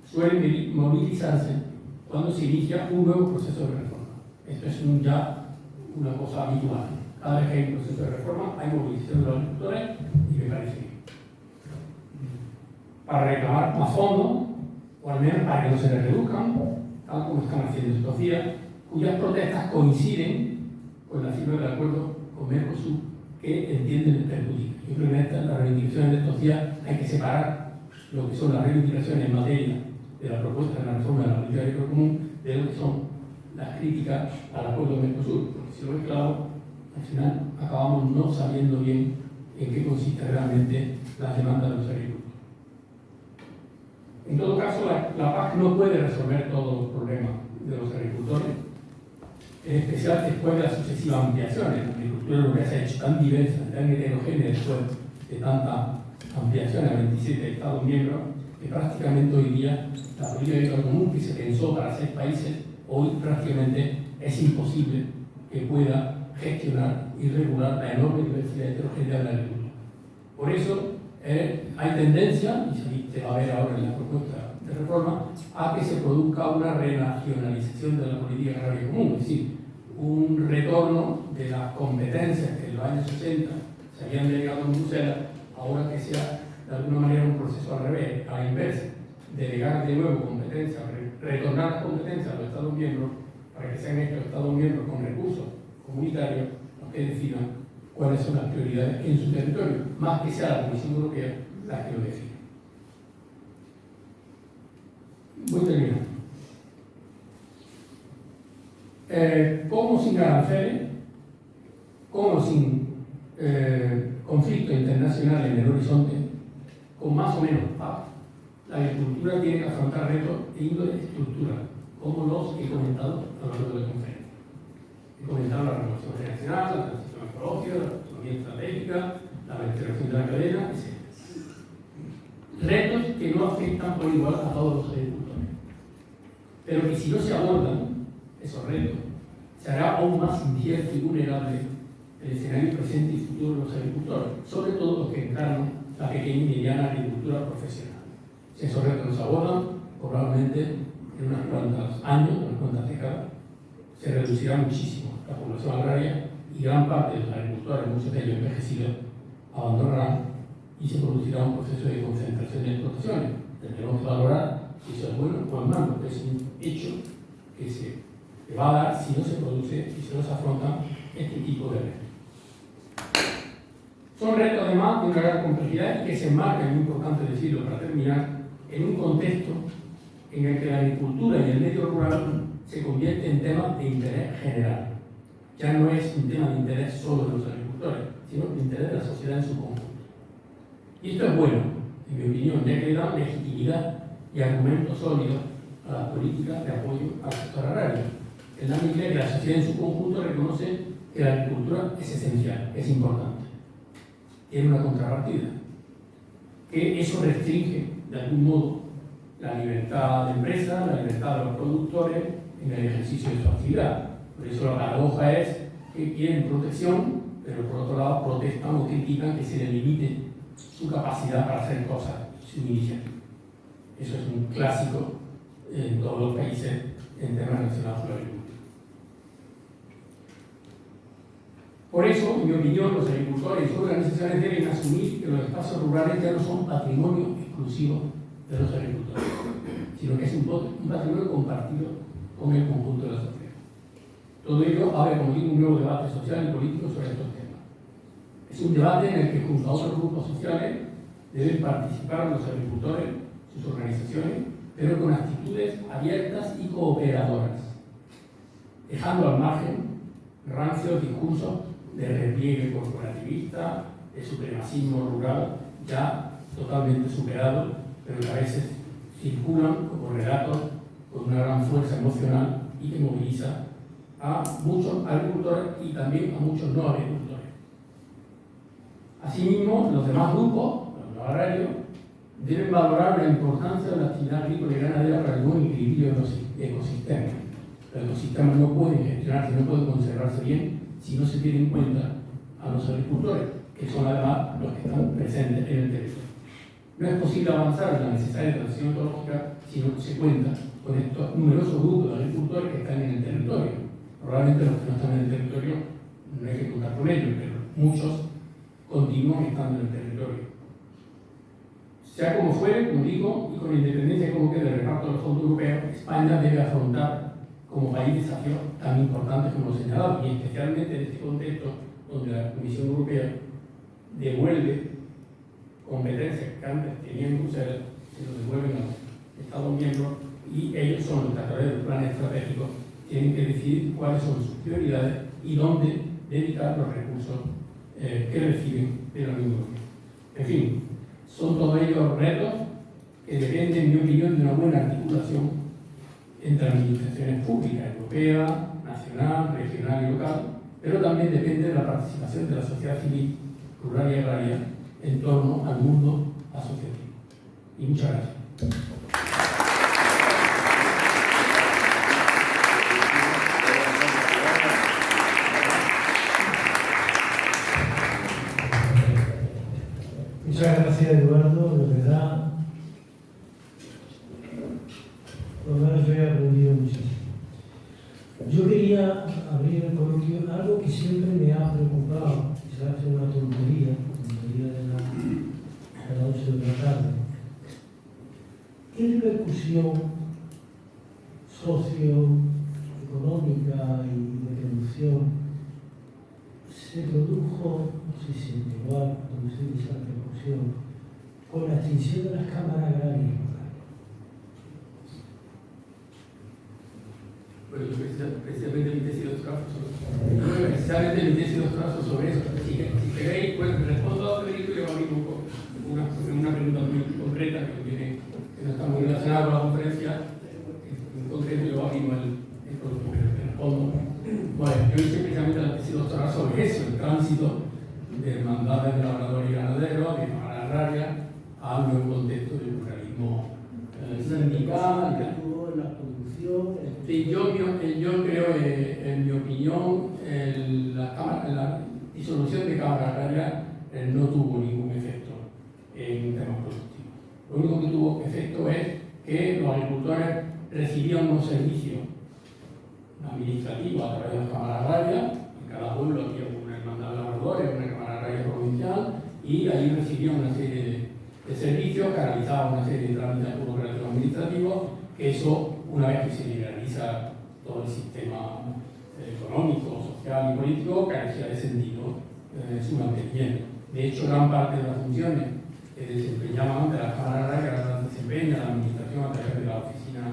suelen movilizarse cuando se inicia un nuevo proceso de reforma. Esto es ya una cosa habitual. Cada vez que hay un proceso de reforma, hay movilización de los agricultores y me parece bien. Para reclamar más fondos, o al menos para que no se les reduzcan, tal como están haciendo estos días, cuyas protestas coinciden con la firma del acuerdo con Mercosur, que entienden el perjuicio. Yo creo que en las reivindicaciones de estos días hay que separar lo que son las reivindicaciones en materia de la propuesta de la reforma de la política agrícola común de lo que son las críticas al acuerdo de Mercosur, porque si lo mezclamos, al final acabamos no sabiendo bien en qué consiste realmente la demanda de los agricultores. En todo caso, la PAC no puede resolver todos los problemas de los agricultores, en especial después de las sucesivas ampliaciones. La agricultura europea se ha hecho tan diversa, tan heterogénea después de tantas ampliaciones a 27 Estados miembros, que prácticamente hoy día la política agrícola común que se pensó para 6 países, hoy prácticamente es imposible que pueda gestionar y regular la enorme diversidad y heterogeneidad de la agricultura. Por eso hay tendencia, y se va a ver ahora en la propuesta de reforma, a que se produzca una renacionalización de la política agraria común, es decir, un retorno de las competencias que en los años 60 se habían delegado en Bruselas, ahora que sea de alguna manera un proceso al revés, a la inversa, delegar de nuevo competencias, retornar las competencias a los Estados miembros, para que sean estos Estados miembros con recursos comunitarios los que decidan cuáles son las prioridades en su territorio, más que sea la Comisión Europea la que lo define. Voy terminando. Como sin aranceles, como sin conflicto internacional en el horizonte, con más o menos paz, la agricultura tiene que afrontar retos de índole estructural, como los que he comentado a lo largo de la conferencia. He comentado la renovación generacional, la transición ecológica, la autonomía estratégica, la vertebración de la cadena, etc. Retos que no afectan por igual a todos los agricultores, pero que si no se abordan esos retos, se hará aún más incierto y vulnerable el escenario presente y futuro de los agricultores, sobre todo los que encarnan la pequeña y mediana agricultura profesional. Si esos retos no se abordan, probablemente en unos cuantos años, unas cuantas décadas, se reducirá muchísimo la población agraria y gran parte de los agricultores, muchos de ellos envejecidos, abandonarán y se producirá un proceso de concentración de explotaciones. Tendremos que valorar si eso es bueno o es malo, porque es un hecho que se va a dar si no se produce y si no se afrontan este tipo de retos. Son retos además de una gran complejidad y que se enmarcan, es muy importante decirlo para terminar, en un contexto en el que la agricultura y el medio rural se convierte en temas de interés general. Ya no es un tema de interés solo de los agricultores, sino de interés de la sociedad en su conjunto. Y esto es bueno, en mi opinión, ya que da legitimidad y argumentos sólidos a las políticas de apoyo al sector agrario, en la medida que la sociedad en su conjunto reconoce que la agricultura es esencial, es importante. Tiene una contrapartida, que eso restringe de algún modo la libertad de empresa, la libertad de los productores en el ejercicio de su actividad. Por eso la paradoja es que quieren protección, pero por otro lado protestan o critican que se le limite su capacidad para hacer cosas, su iniciativa. Eso es un clásico en todos los países en temas relacionados con la agricultura. Por eso, en mi opinión, los agricultores y sus organizaciones deben asumir que los espacios rurales ya no son patrimonio exclusivo de los agricultores, sino que es un patrimonio compartido con el conjunto de la sociedad. Todo ello abre, como digo, un nuevo debate social y político sobre estos temas. Es un debate en el que junto a otros grupos sociales deben participar los agricultores, sus organizaciones, pero con actitudes abiertas y cooperadoras, dejando al margen rancios discursos de repliegue corporativista, de supremacismo rural, ya totalmente superado, pero que a veces circulan como relatos con una gran fuerza emocional y que moviliza a muchos agricultores y también a muchos no agricultores. Asimismo, los demás grupos, los agrarios, deben valorar la importancia de la actividad agrícola y ganadera para el buen equilibrio de los ecosistemas. Los ecosistemas no pueden gestionarse, no pueden conservarse bien si no se tiene en cuenta a los agricultores, que son además los que están presentes en el territorio. No es posible avanzar en la necesaria transición ecológica si no se cuenta con estos numerosos grupos de agricultores que están en el territorio. Probablemente los que no están en el territorio no hay que contar con ellos, pero muchos continúan estando en el territorio. Sea como fuere, como digo, y con independencia de cómo quede el reparto de los fondos europeos, España debe afrontar como país desafíos tan importantes como los señalados, y especialmente en este contexto donde la Comisión Europea devuelve competencias que antes tenían Bruselas, se los devuelven a los Estados miembros, y ellos son los que a través del plan estratégico tienen que decidir cuáles son sus prioridades y dónde dedicar los recursos que reciben de la Unión Europea. En fin, son todos ellos retos que dependen, en mi opinión, de una buena articulación entre administraciones públicas, europea, nacional, regional y local, pero también depende de la participación de la sociedad civil, rural y agraria, en torno al mundo asociativo. Y muchas gracias. Muchas gracias, Eduardo, de verdad. Por lo menos yo he aprendido muchísimo. Yo quería abrir el coloquio algo que siempre me ha preocupado, quizás es una tontería de la 11 de la tarde. ¿Qué repercusión socioeconómica y de producción se produjo, no sé si en igual producir esa repercusión, con la extinción de las cámaras agrarias? Bueno, yo precisamente mi tesis de doctorado sobre eso. Si queréis, pues respondo a Federico y luego abrimos una pregunta muy concreta que no está muy relacionada con la conferencia. En concreto, yo abrimos el producto, pero respondo. Bueno, yo hice precisamente la tesis doctoral sobre eso, el tránsito de hermandades de labradores y ganaderos, de cámaras agrarias, al nuevo contexto del pluralismo sindical y tal. Sí, yo creo, en mi opinión, la disolución de cámaras agrarias no tuvo ningún efecto en temas productivos. Lo único que tuvo efecto es que los agricultores recibían unos servicios administrativos a través de las cámaras agrarias. En cada pueblo había una hermandad de labradores, una cámara agraria provincial, y allí recibían una serie de servicios que realizaban una serie de trámites burocráticos administrativos, que eso, una vez que se liberaliza todo el sistema económico, social y político, carecía de sentido su mantenimiento. De hecho, gran parte de las funciones que desempeñaban antes las cámaras agrarias las desempeña la administración a través de la oficina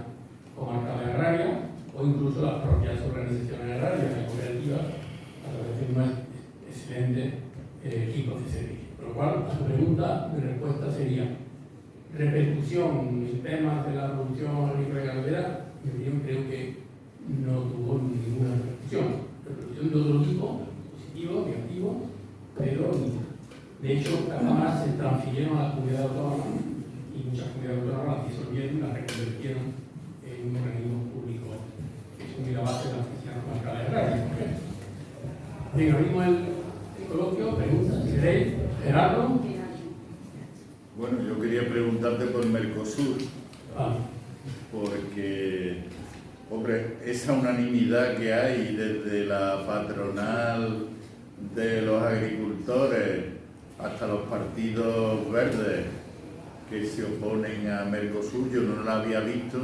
comarcal agraria o incluso las propias organizaciones agrarias, las cooperativas, a través de unos excelentes equipos de servicio. Por lo cual, a su pregunta, mi respuesta sería: repercusión en temas de la producción agrícola y ganadera, yo creo que no tuvo ninguna repercusión. Repercusión de otro tipo, positivo, negativo, pero ninguna. De hecho, las cámaras se transfirieron a las comunidades autónomas y muchas comunidades autónomas las disolvieron y las reconvirtieron en un organismo público que es la base de la oficina comarcal agraria. Bien, abrimos el coloquio, preguntas, si queréis. Gerardo. Bueno, yo quería preguntarte por Mercosur, porque, hombre, esa unanimidad que hay desde la patronal de los agricultores hasta los partidos verdes que se oponen a Mercosur, yo no la había visto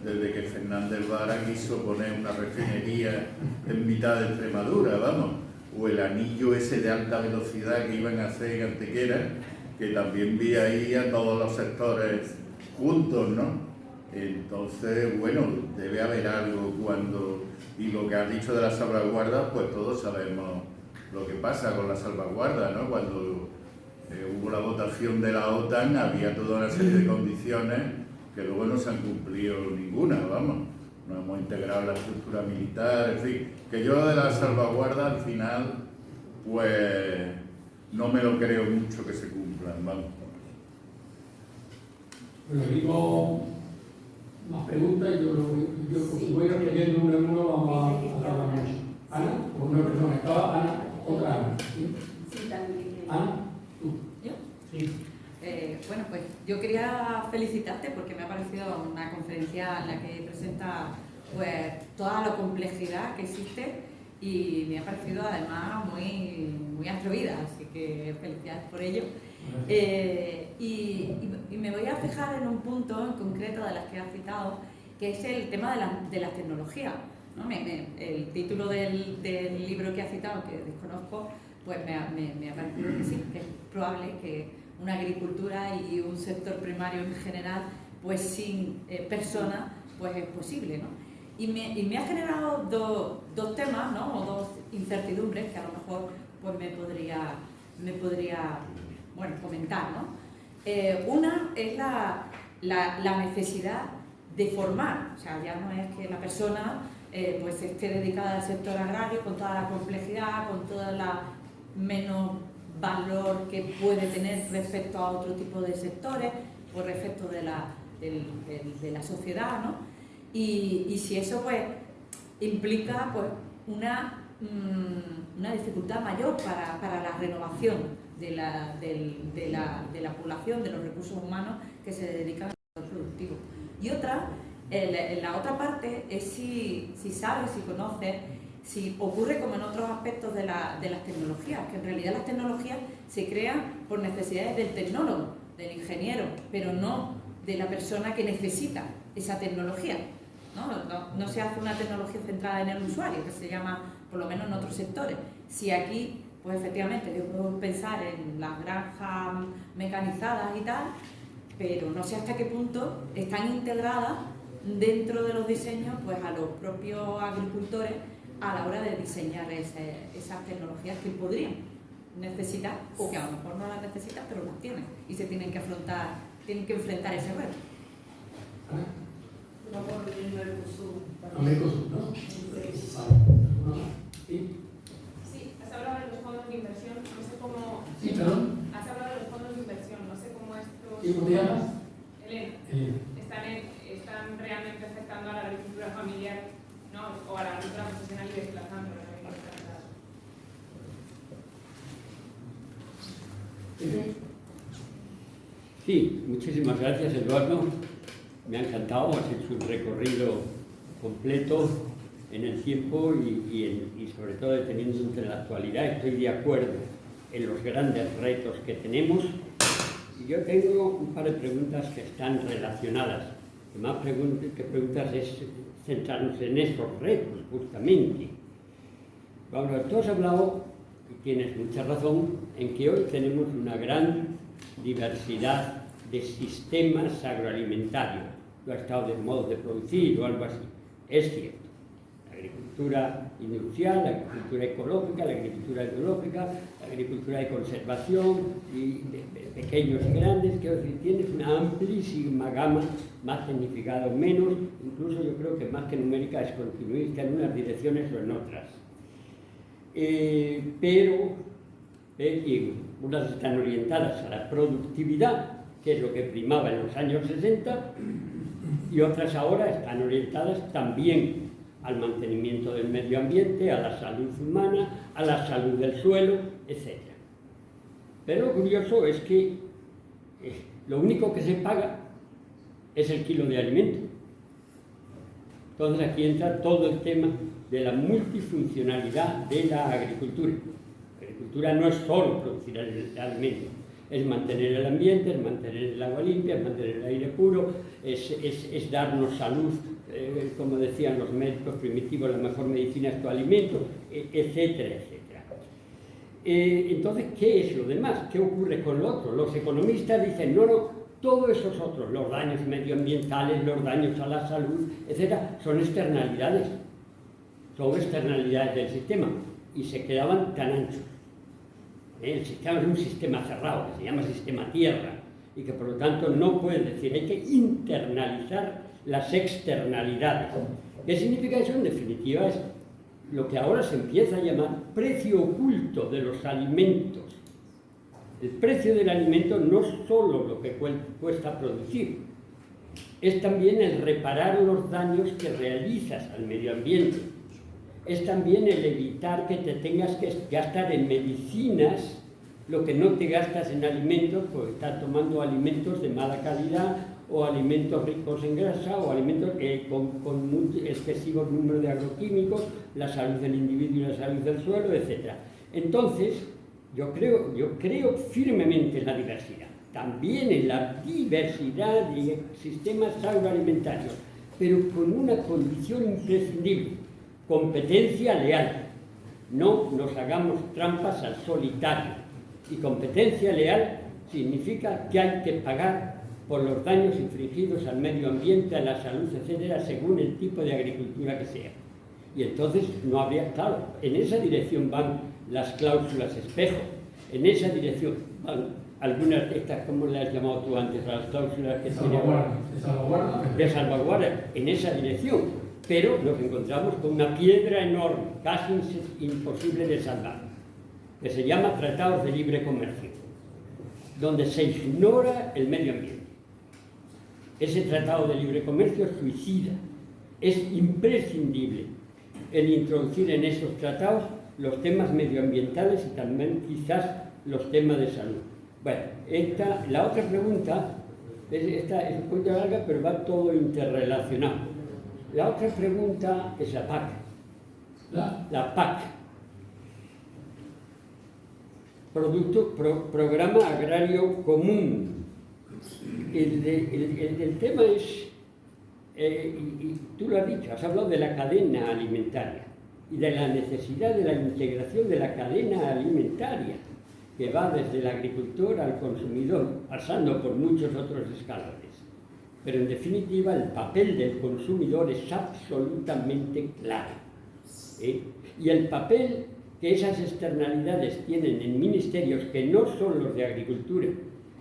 desde que Fernández Vara quiso poner una refinería en mitad de Extremadura, vamos, o el anillo ese de alta velocidad que iban a hacer en Antequera, que también vi ahí a todos los sectores juntos, ¿no? Entonces, bueno, debe haber algo cuando... Y lo que has dicho de las salvaguardas, pues todos sabemos lo que pasa con las salvaguardas, ¿no? Cuando hubo la votación de la OTAN, había toda una serie de condiciones que luego no se han cumplido ninguna, vamos. No hemos integrado la estructura militar, en fin. Que yo de las salvaguardas, al final, pues... no me lo creo mucho que se cumplan, vamos. Bueno, digo más preguntas y yo voy respondiendo uno en uno, vamos a tardar mucho. Ana, o no, perdón, estaba Ana, otra Ana. ¿Sí? Sí, también. Ana, tú. ¿Yo? Sí. Bueno, pues yo quería felicitarte porque me ha parecido una conferencia en la que presenta pues toda la complejidad que existe y me ha parecido además muy atrevida, así que felicidades por ello. Y me voy a fijar en un punto en concreto de las que has citado, que es el tema de las tecnologías, ¿no? El título del libro que has citado, que desconozco, pues me ha parecido que sí, que es probable que una agricultura y un sector primario en general, pues sin personas, pues es posible, ¿no? Y me ha generado dos temas, ¿no? O dos incertidumbres que a lo mejor pues me podría bueno, comentar, ¿no? Una es la necesidad de formar, o sea, ya no es que la persona pues esté dedicada al sector agrario con toda la complejidad, con toda la menos valor que puede tener respecto a otro tipo de sectores o respecto de la sociedad, ¿no? Y si eso pues implica pues una dificultad mayor para la renovación de la población, de los recursos humanos que se dedican al sector productivo. Y la otra parte es si sabes, si conoces, si ocurre como en otros aspectos de las tecnologías, que en realidad las tecnologías se crean por necesidades del tecnólogo, del ingeniero, pero no de la persona que necesita esa tecnología. No se hace una tecnología centrada en el usuario, que se llama, por lo menos en otros sectores. Si aquí, pues efectivamente, yo puedo pensar en las granjas mecanizadas y tal, pero no sé hasta qué punto están integradas dentro de los diseños pues a los propios agricultores a la hora de diseñar esas tecnologías que podrían necesitar o que a lo mejor no las necesitan pero las tienen y se tienen que enfrentar ese reto. Mercosur, ¿no? Sí, has hablado de los fondos de inversión, no sé cómo... Sí, perdón. Has hablado de los fondos de inversión, no sé cómo estos... ¿Y cómo te llamas? Elena. Están realmente afectando a la agricultura familiar, ¿no? O a la agricultura profesional y desplazando la agricultura. Sí, muchísimas gracias, Eduardo. Me ha encantado, has hecho un recorrido completo en el tiempo y sobre todo teniendo en la actualidad. Estoy de acuerdo en los grandes retos que tenemos. Y yo tengo un par de preguntas que están relacionadas. Lo más que preguntas es centrarnos en esos retos, justamente. Vamos a ver, tú has hablado, y tienes mucha razón, en que hoy tenemos una gran diversidad de sistemas agroalimentarios. No ha estado de modo de producir o algo así. Es cierto. La agricultura industrial, la agricultura ecológica, la agricultura biológica, la agricultura de conservación, y de pequeños y grandes, que hoy tienes una amplísima gama, más tecnificada o menos, incluso yo creo que más que numérica es continuista en unas direcciones o en otras. Pero unas están orientadas a la productividad, que es lo que primaba en los años 60, y otras ahora están orientadas también al mantenimiento del medio ambiente, a la salud humana, a la salud del suelo, etc. Pero lo curioso es que lo único que se paga es el kilo de alimento. Entonces aquí entra todo el tema de la multifuncionalidad de la agricultura. La agricultura no es solo producir el alimento, es mantener el ambiente, es mantener el agua limpia, es mantener el aire puro, es darnos salud, como decían los médicos primitivos, la mejor medicina es tu alimento, etcétera, etcétera. Entonces, ¿qué es lo demás? ¿Qué ocurre con lo otro? Los economistas dicen, no, todos esos otros, los daños medioambientales, los daños a la salud, etcétera, son externalidades del sistema, y se quedaban tan anchos. El sistema es un sistema cerrado, que se llama sistema tierra, y que por lo tanto no puedes decir, hay que internalizar las externalidades. ¿Qué significa eso? En definitiva es lo que ahora se empieza a llamar precio oculto de los alimentos. El precio del alimento no es solo lo que cuesta producir, es también el reparar los daños que realizas al medio ambiente. Es también el evitar que te tengas que gastar en medicinas lo que no te gastas en alimentos, porque estás tomando alimentos de mala calidad o alimentos ricos en grasa o alimentos con un excesivo número de agroquímicos, la salud del individuo y la salud del suelo, etc. Entonces, yo creo firmemente en la diversidad, también en la diversidad de sistemas agroalimentarios, pero con una condición imprescindible: competencia leal. No nos hagamos trampas al solitario. Y competencia leal significa que hay que pagar por los daños infligidos al medio ambiente, a la salud, etcétera, según el tipo de agricultura que sea. Y entonces no habría, claro, en esa dirección van las cláusulas espejo, en esa dirección van algunas de estas, ¿cómo las has llamado tú antes? Las cláusulas que de salvaguarda, en esa dirección. Pero nos encontramos con una piedra enorme, casi imposible de salvar, que se llama Tratados de Libre Comercio, donde se ignora el medio ambiente. Ese Tratado de Libre Comercio es suicida. Es imprescindible el introducir en esos tratados los temas medioambientales y también quizás los temas de salud. Bueno, la otra pregunta, esta es un poquito larga, pero va todo interrelacionado. La otra pregunta es la PAC. La PAC. Programa Agrario Común. El tema es, y tú lo has dicho, has hablado de la cadena alimentaria y de la necesidad de la integración de la cadena alimentaria, que va desde el agricultor al consumidor, pasando por muchos otros escalones. Pero en definitiva el papel del consumidor es absolutamente claro. Y el papel que esas externalidades tienen en ministerios que no son los de Agricultura,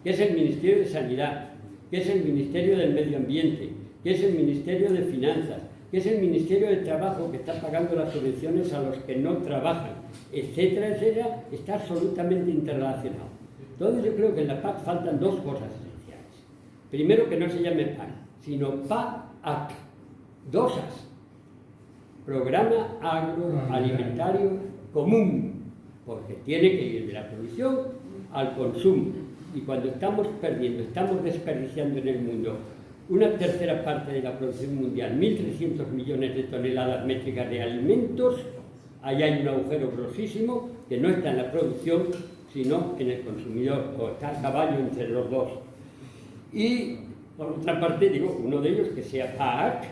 que es el Ministerio de Sanidad, que es el Ministerio del Medio Ambiente, que es el Ministerio de Finanzas, que es el Ministerio de Trabajo, que está pagando las subvenciones a los que no trabajan, etcétera, etcétera, está absolutamente interrelacionado. Entonces yo creo que en la PAC faltan dos cosas esenciales. Primero, que no se llame PAC, sino PAAC, dos A's. Programa Agroalimentario Común, porque tiene que ir de la producción al consumo. Y cuando estamos perdiendo, estamos desperdiciando en el mundo una tercera parte de la producción mundial, 1.300 millones de toneladas métricas de alimentos, ahí hay un agujero grosísimo que no está en la producción, sino en el consumidor, o está a caballo entre los dos. Y, por otra parte, digo, uno de ellos que sea PAAC,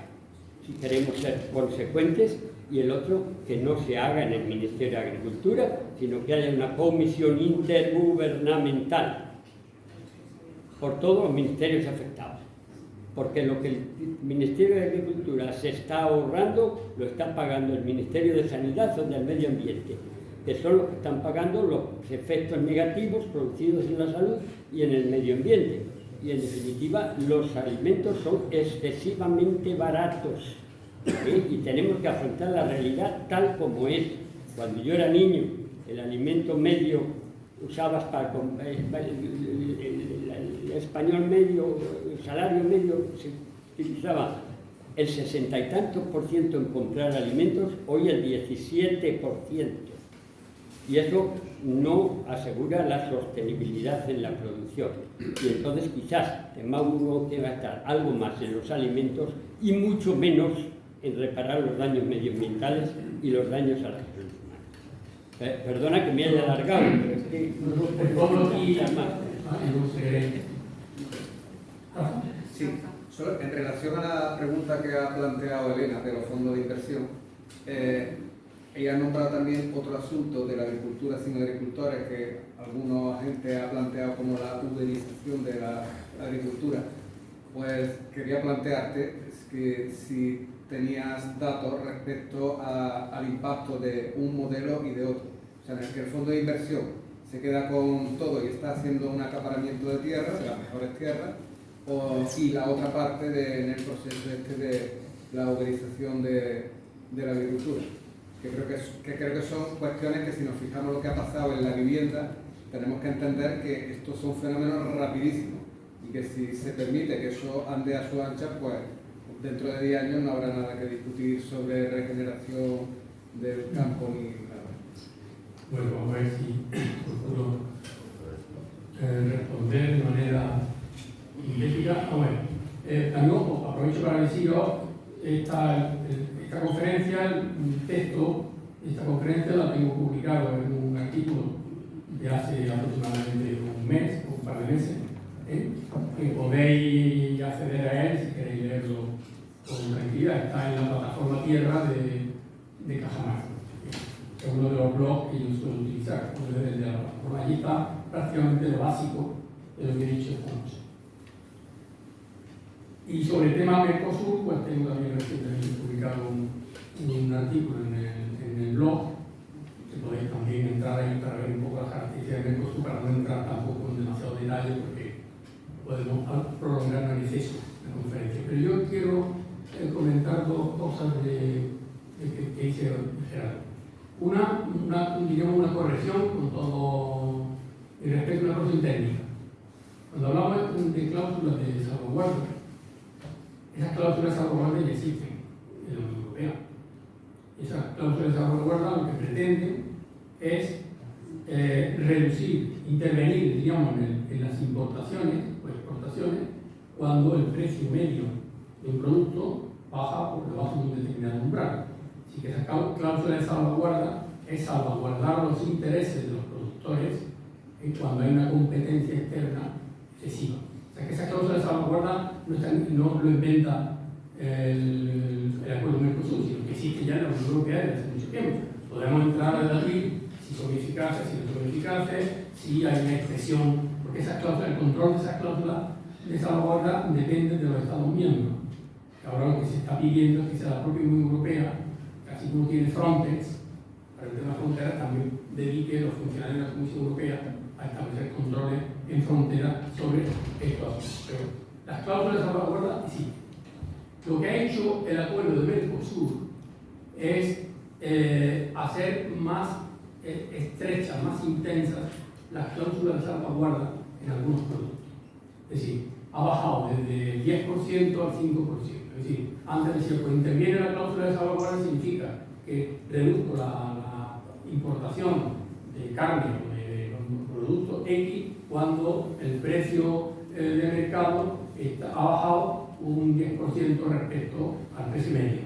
si queremos ser consecuentes, y el otro que no se haga en el Ministerio de Agricultura, sino que haya una comisión intergubernamental por todos los ministerios afectados. Porque lo que el Ministerio de Agricultura se está ahorrando, lo está pagando el Ministerio de Sanidad o del Medio Ambiente, que son los que están pagando los efectos negativos producidos en la salud y en el medio ambiente. Y en definitiva, los alimentos son excesivamente baratos. Y tenemos que afrontar la realidad tal como es. Cuando yo era niño, el alimento medio usabas para el español medio, el salario medio, se utilizaba el 60 y tantos % en comprar alimentos, hoy el 17%. Y eso no asegura la sostenibilidad en la producción. Y entonces quizás tengamos que gastar algo más en los alimentos y mucho menos en reparar los daños medioambientales y los daños a la salud humana. Perdona que me haya alargado, pero es que Sí, solo en relación a la pregunta que ha planteado Elena de los fondos de inversión, ella ha nombrado también otro asunto de la agricultura sin agricultores que algunos agentes ha planteado como la uberización de la agricultura. Pues quería plantearte que si tenías datos respecto al impacto de un modelo y de otro. O sea, en el que el fondo de inversión se queda con todo y está haciendo un acaparamiento de tierras, de las mejores tierras, y la otra parte en el proceso de la uberización de la agricultura. Que creo que son cuestiones que, si nos fijamos lo que ha pasado en la vivienda, tenemos que entender que estos son fenómenos rapidísimos y que si se permite que eso ande a su ancha, pues dentro de 10 años no habrá nada que discutir sobre regeneración del campo ni nada. Bueno, vamos a ver si procuro responder de manera idéntica. También aprovecho para deciros esta conferencia, el texto de esta conferencia la tengo publicado en un artículo de hace aproximadamente un mes o un par de meses, que podéis acceder a él si queréis leerlo con tranquilidad. Está en la plataforma Tierra de Cajamarca, que es uno de los blogs que yo suelo utilizar desde la plataforma. Allí está prácticamente lo básico de lo que he dicho esta noche. Y sobre el tema Mercosur, pues tengo también recientemente publicado un artículo en el blog, que podéis también entrar ahí para ver un poco las características de Mercosur, para no entrar tampoco en demasiado detalle, porque podemos prolongar en exceso la conferencia. Pero yo quiero comentar dos cosas que hice Gerardo. Digamos una corrección con todo el respecto a una corrección técnica. Cuando hablamos de cláusulas de salvaguardia, esas cláusulas de salvaguardia ya existen en la Unión Europea. Esas cláusulas de salvaguardia lo que pretenden es reducir, intervenir, digamos, en las importaciones o exportaciones cuando el precio medio de un producto baja por debajo de un determinado umbral. Así que esa cláusula de salvaguarda es salvaguardar los intereses de los productores cuando hay una competencia externa excesiva. O sea que esa cláusula de salvaguarda no lo inventa el acuerdo Mercosur, sino que existe ya en la Unión Europea desde hace mucho tiempo. Podemos entrar a debatir si son eficaces, si no son eficaces, si hay una expresión, porque esa cláusula, el control de esa cláusula de salvaguarda depende de los Estados miembros. Ahora lo que se está pidiendo es que sea la propia Unión Europea, así como tiene Frontex, para el tema de fronteras, también dedique los funcionarios de la Comisión Europea a establecer controles en frontera sobre estos asuntos. Pero las cláusulas de salvaguarda existen. Lo que ha hecho el acuerdo de Mercosur es hacer más estrechas, más intensas las cláusulas de salvaguarda en algunos productos. Es decir, ha bajado desde el 10% al 5%. Es decir, antes decía, pues interviene la cláusula de salvaguarda, significa que reduzco la importación de carne o de productos X cuando el precio de mercado ha bajado un 10% respecto al precio medio.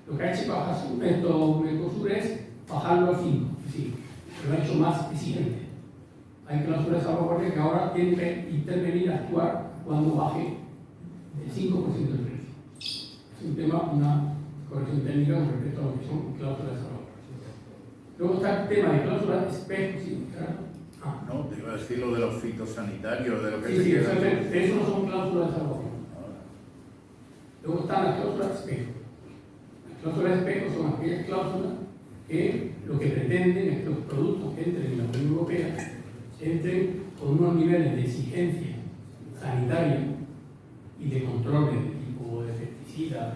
Lo que ha hecho Mercosur es bajarlo a 5%, es decir, lo ha hecho más exigente. Hay cláusulas de salvaguardia que ahora tienen que intervenir, actuar cuando baje el 5% del precio. Es un tema, una corrección técnica con respecto a lo que son cláusulas de salvaguardia. Luego está el tema de cláusulas espejo, ¿sí? No, te iba a decir lo de los fitosanitarios, de lo que se Sí, queda. eso no son cláusulas de salvaguardia. Luego están las cláusulas espejo. Las cláusulas espejo son aquellas cláusulas que lo que pretenden es que los productos que entren en la Unión Europea entren con unos niveles de exigencia sanitaria y de controles de tipo de pesticidas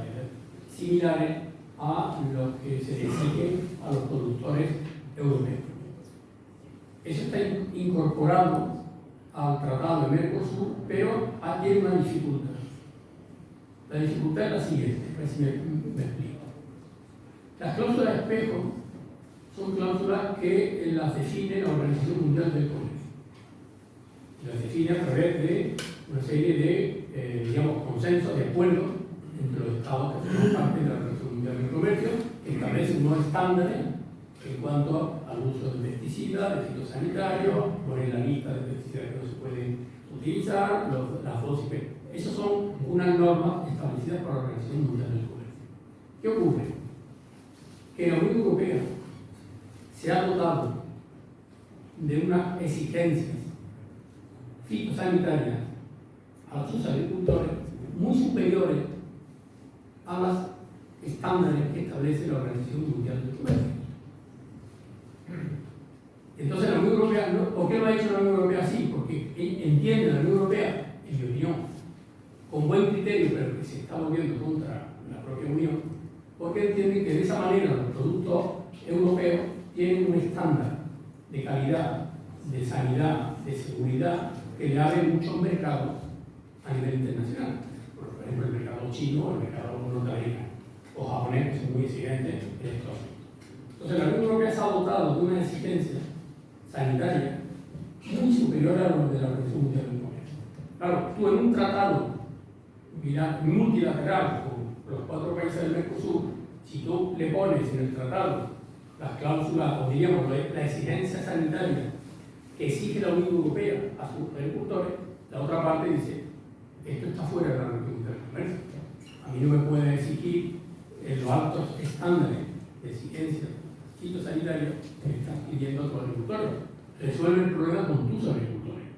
similares a los que se exigen a los productores europeos. Eso está incorporado al Tratado de Mercosur, pero tiene una dificultad. La dificultad es la siguiente, a ver si me explico. Las cláusulas de espejo son cláusulas que las define la Organización Mundial del Comercio. Y las define a través de una serie de, consensos, de acuerdos entre los estados que forman parte de la Organización Mundial del Comercio, que establecen unos estándares en cuanto al uso de pesticidas, de fitosanitarios, ponen la lista de pesticidas que no se pueden utilizar, las dosis. Esas son unas normas establecidas por la Organización Mundial del Comercio. ¿Qué ocurre? Que la Unión Europea se ha dotado de unas exigencias fitosanitarias a sus agricultores muy superiores a los estándares que establece la Organización Mundial del Comercio. Entonces la Unión Europea, ¿por qué lo ha hecho la Unión Europea así? Porque entiende la Unión Europea, en mi opinión, con buen criterio, pero que se está volviendo contra la propia Unión, porque entiende que de esa manera los productos europeos tienen un estándar de calidad de sanidad, de seguridad, que le abre muchos mercados a nivel internacional. Por ejemplo, el mercado chino o el mercado norteamericano, o japonés, que son muy exigentes en estos asuntos. Entonces, la Unión Europea se ha dotado de una exigencia sanitaria muy superior a lo de la Organización Mundial del Comercio. Claro, tú en un tratado multilateral con los 4 países del Mercosur, si tú le pones en el tratado las cláusulas, o diríamos la exigencia sanitaria que exige la Unión Europea a sus agricultores, la otra parte dice, esto está fuera de la Organización Mundial del Comercio. A mí no me puede exigir los altos estándares de exigencia fitosanitaria que me están pidiendo a tus agricultores. Resuelve el problema con tus agricultores.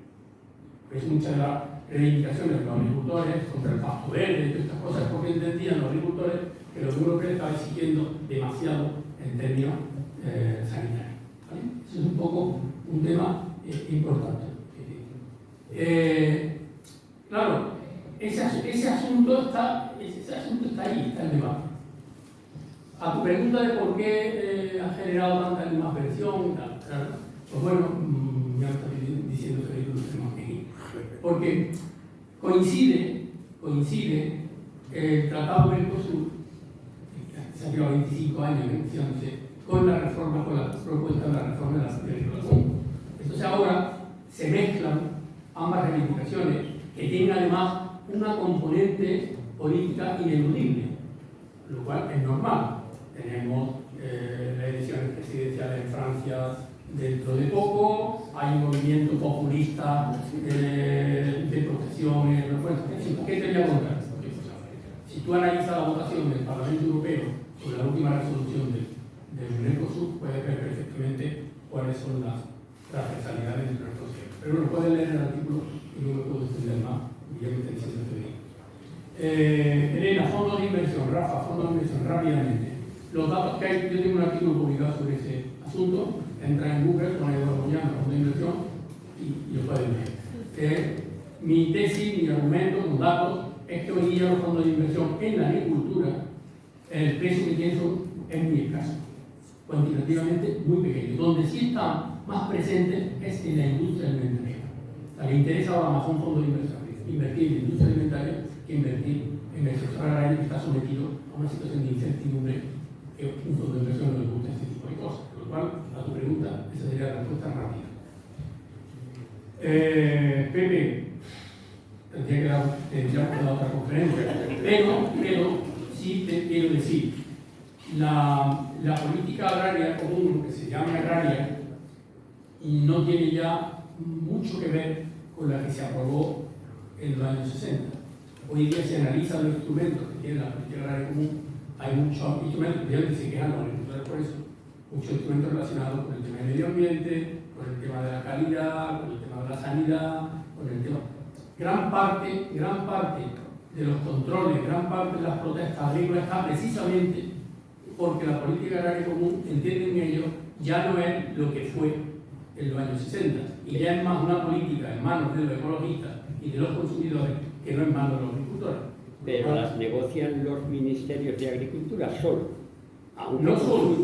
Por eso muchas de las reivindicaciones de los agricultores contra el pasto verde y todas estas cosas, porque entendían los agricultores que la Unión Europea estaba exigiendo demasiado en términos sanitarios. ¿Vale? Eso es un poco un tema importante. Claro, ese asunto está ahí, está el debate. A tu pregunta de por qué ha generado tanta animadversión, pues bueno, ya está diciendo que lo tenemos aquí. Porque coincide el Tratado Mercosur, que se ha llevado 25 años negociándose, con la reforma, con la propuesta de la reforma de la agricultura común. Entonces ahora se mezclan ambas reivindicaciones que tienen además una componente política ineludible, lo cual es normal. Tenemos las elecciones presidenciales en Francia dentro de poco, hay un movimiento populista de protección. ¿Qué te voy a contar? Si tú analizas la votación del Parlamento Europeo sobre la última resolución del Mercosur, puedes ver perfectamente cuáles son las transversalidades del Mercosur. Pero uno puede leer el artículo y no me puedo extender más, ya me está diciendo Elena, fondos de inversión, Rafa, fondos de inversión, rápidamente. Los datos que hay, yo tengo un artículo publicado sobre ese asunto, entra en Google, pone Eduardo Moyano, fondo de inversión, y lo pueden ver. Mi tesis, mi argumento con datos, es que hoy día los fondos de inversión en la agricultura, el peso que tienen es muy escaso, cuantitativamente muy pequeño. Donde sí está más presente es en la industria alimentaria. O sea, le interesa ahora más a un fondo de inversión invertir en la industria alimentaria que invertir en el sector agrario, que está sometido a una situación de incertidumbre que un fondo de inversión no le gusta este tipo de cosas. Por lo cual, a tu pregunta, esa sería la respuesta rápida. Pepe, tendría que dar otra conferencia, pero sí te quiero decir, la política agraria común, lo que se llama agraria, no tiene ya mucho que ver con la que se aprobó en los años 60. Hoy día se analizan los instrumentos que tiene la política agraria común. Hay muchos instrumentos, que se quejan los agricultores por eso, muchos instrumentos relacionados con el tema del medio ambiente, con el tema de la calidad, con el tema de la sanidad, con el tema... Gran parte de los controles, gran parte de las protestas agrícolas está precisamente porque la política agraria común, entienden ellos, ya no es lo que fue en los años 60, y ya es más una política en manos de los ecologistas y de los consumidores que no en manos de los agricultores. Pero las negocian los ministerios de Agricultura solo. No solo,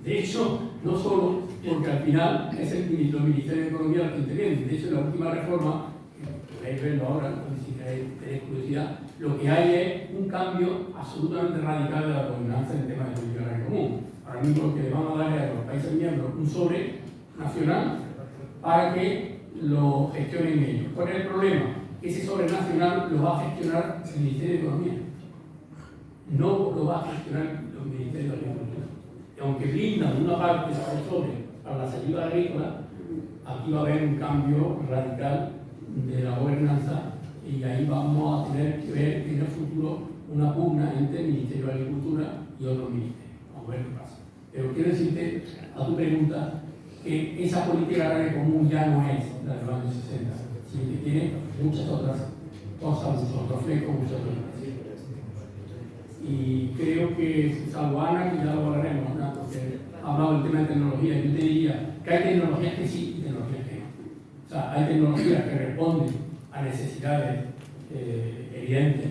de hecho, no solo, porque al final es los ministerios de Economía los que intervienen. De hecho, en la última reforma, que podéis verlo ahora, si tenéis curiosidad, lo que hay es un cambio absolutamente radical de la gobernanza en el tema de política agraria común. Ahora mismo lo que le vamos a dar es a los países miembros un sobre nacional para que lo gestionen ellos. ¿Cuál es el problema? Que ese sobre nacional lo va a gestionar el Ministerio de Economía. No lo va a gestionar los ministerios de Agricultura. Y aunque blindan una parte del sobre para las ayudas agrícolas, aquí va a haber un cambio radical de la gobernanza y ahí vamos a tener que ver en el futuro una pugna entre el Ministerio de Agricultura y otros ministerios. Vamos a ver qué pasa. Pero quiero decirte a tu pregunta que esa política agraria común ya no es la de los años 60, sino que tiene muchas otras cosas, muchos otros flecos, muchos otros. Y creo que, salvo Ana, que ya lo hablaremos, ¿no? Porque ha hablado del tema de tecnología, yo te diría que hay tecnologías que sí y tecnologías que no. O sea, hay tecnologías que responden a necesidades evidentes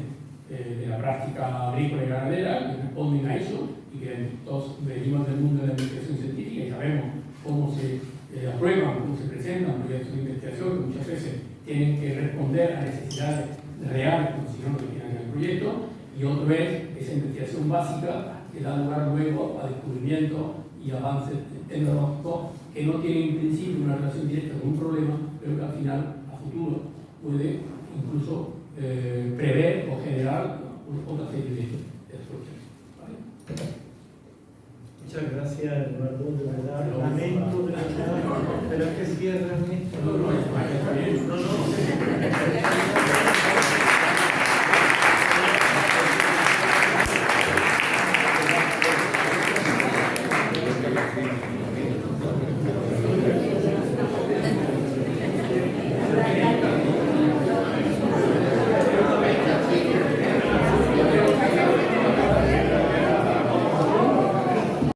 de la práctica agrícola y ganadera, que responden a eso, y que todos venimos del mundo de la investigación científica y sabemos cómo se aprueban, cómo se presentan proyectos de investigación, que muchas veces tienen que responder a necesidades reales, como si no, no tienen el proyecto, y otro es esa investigación básica que da lugar luego a descubrimientos y avances tecnológicos que no tienen en principio una relación directa con un problema, pero que al final, a futuro, puede incluso prever o generar otra serie de soluciones. ¿Vale? Muchas gracias, Eduardo, de verdad. Lamento, de verdad, pero es que cierran esto. No, está bien. No,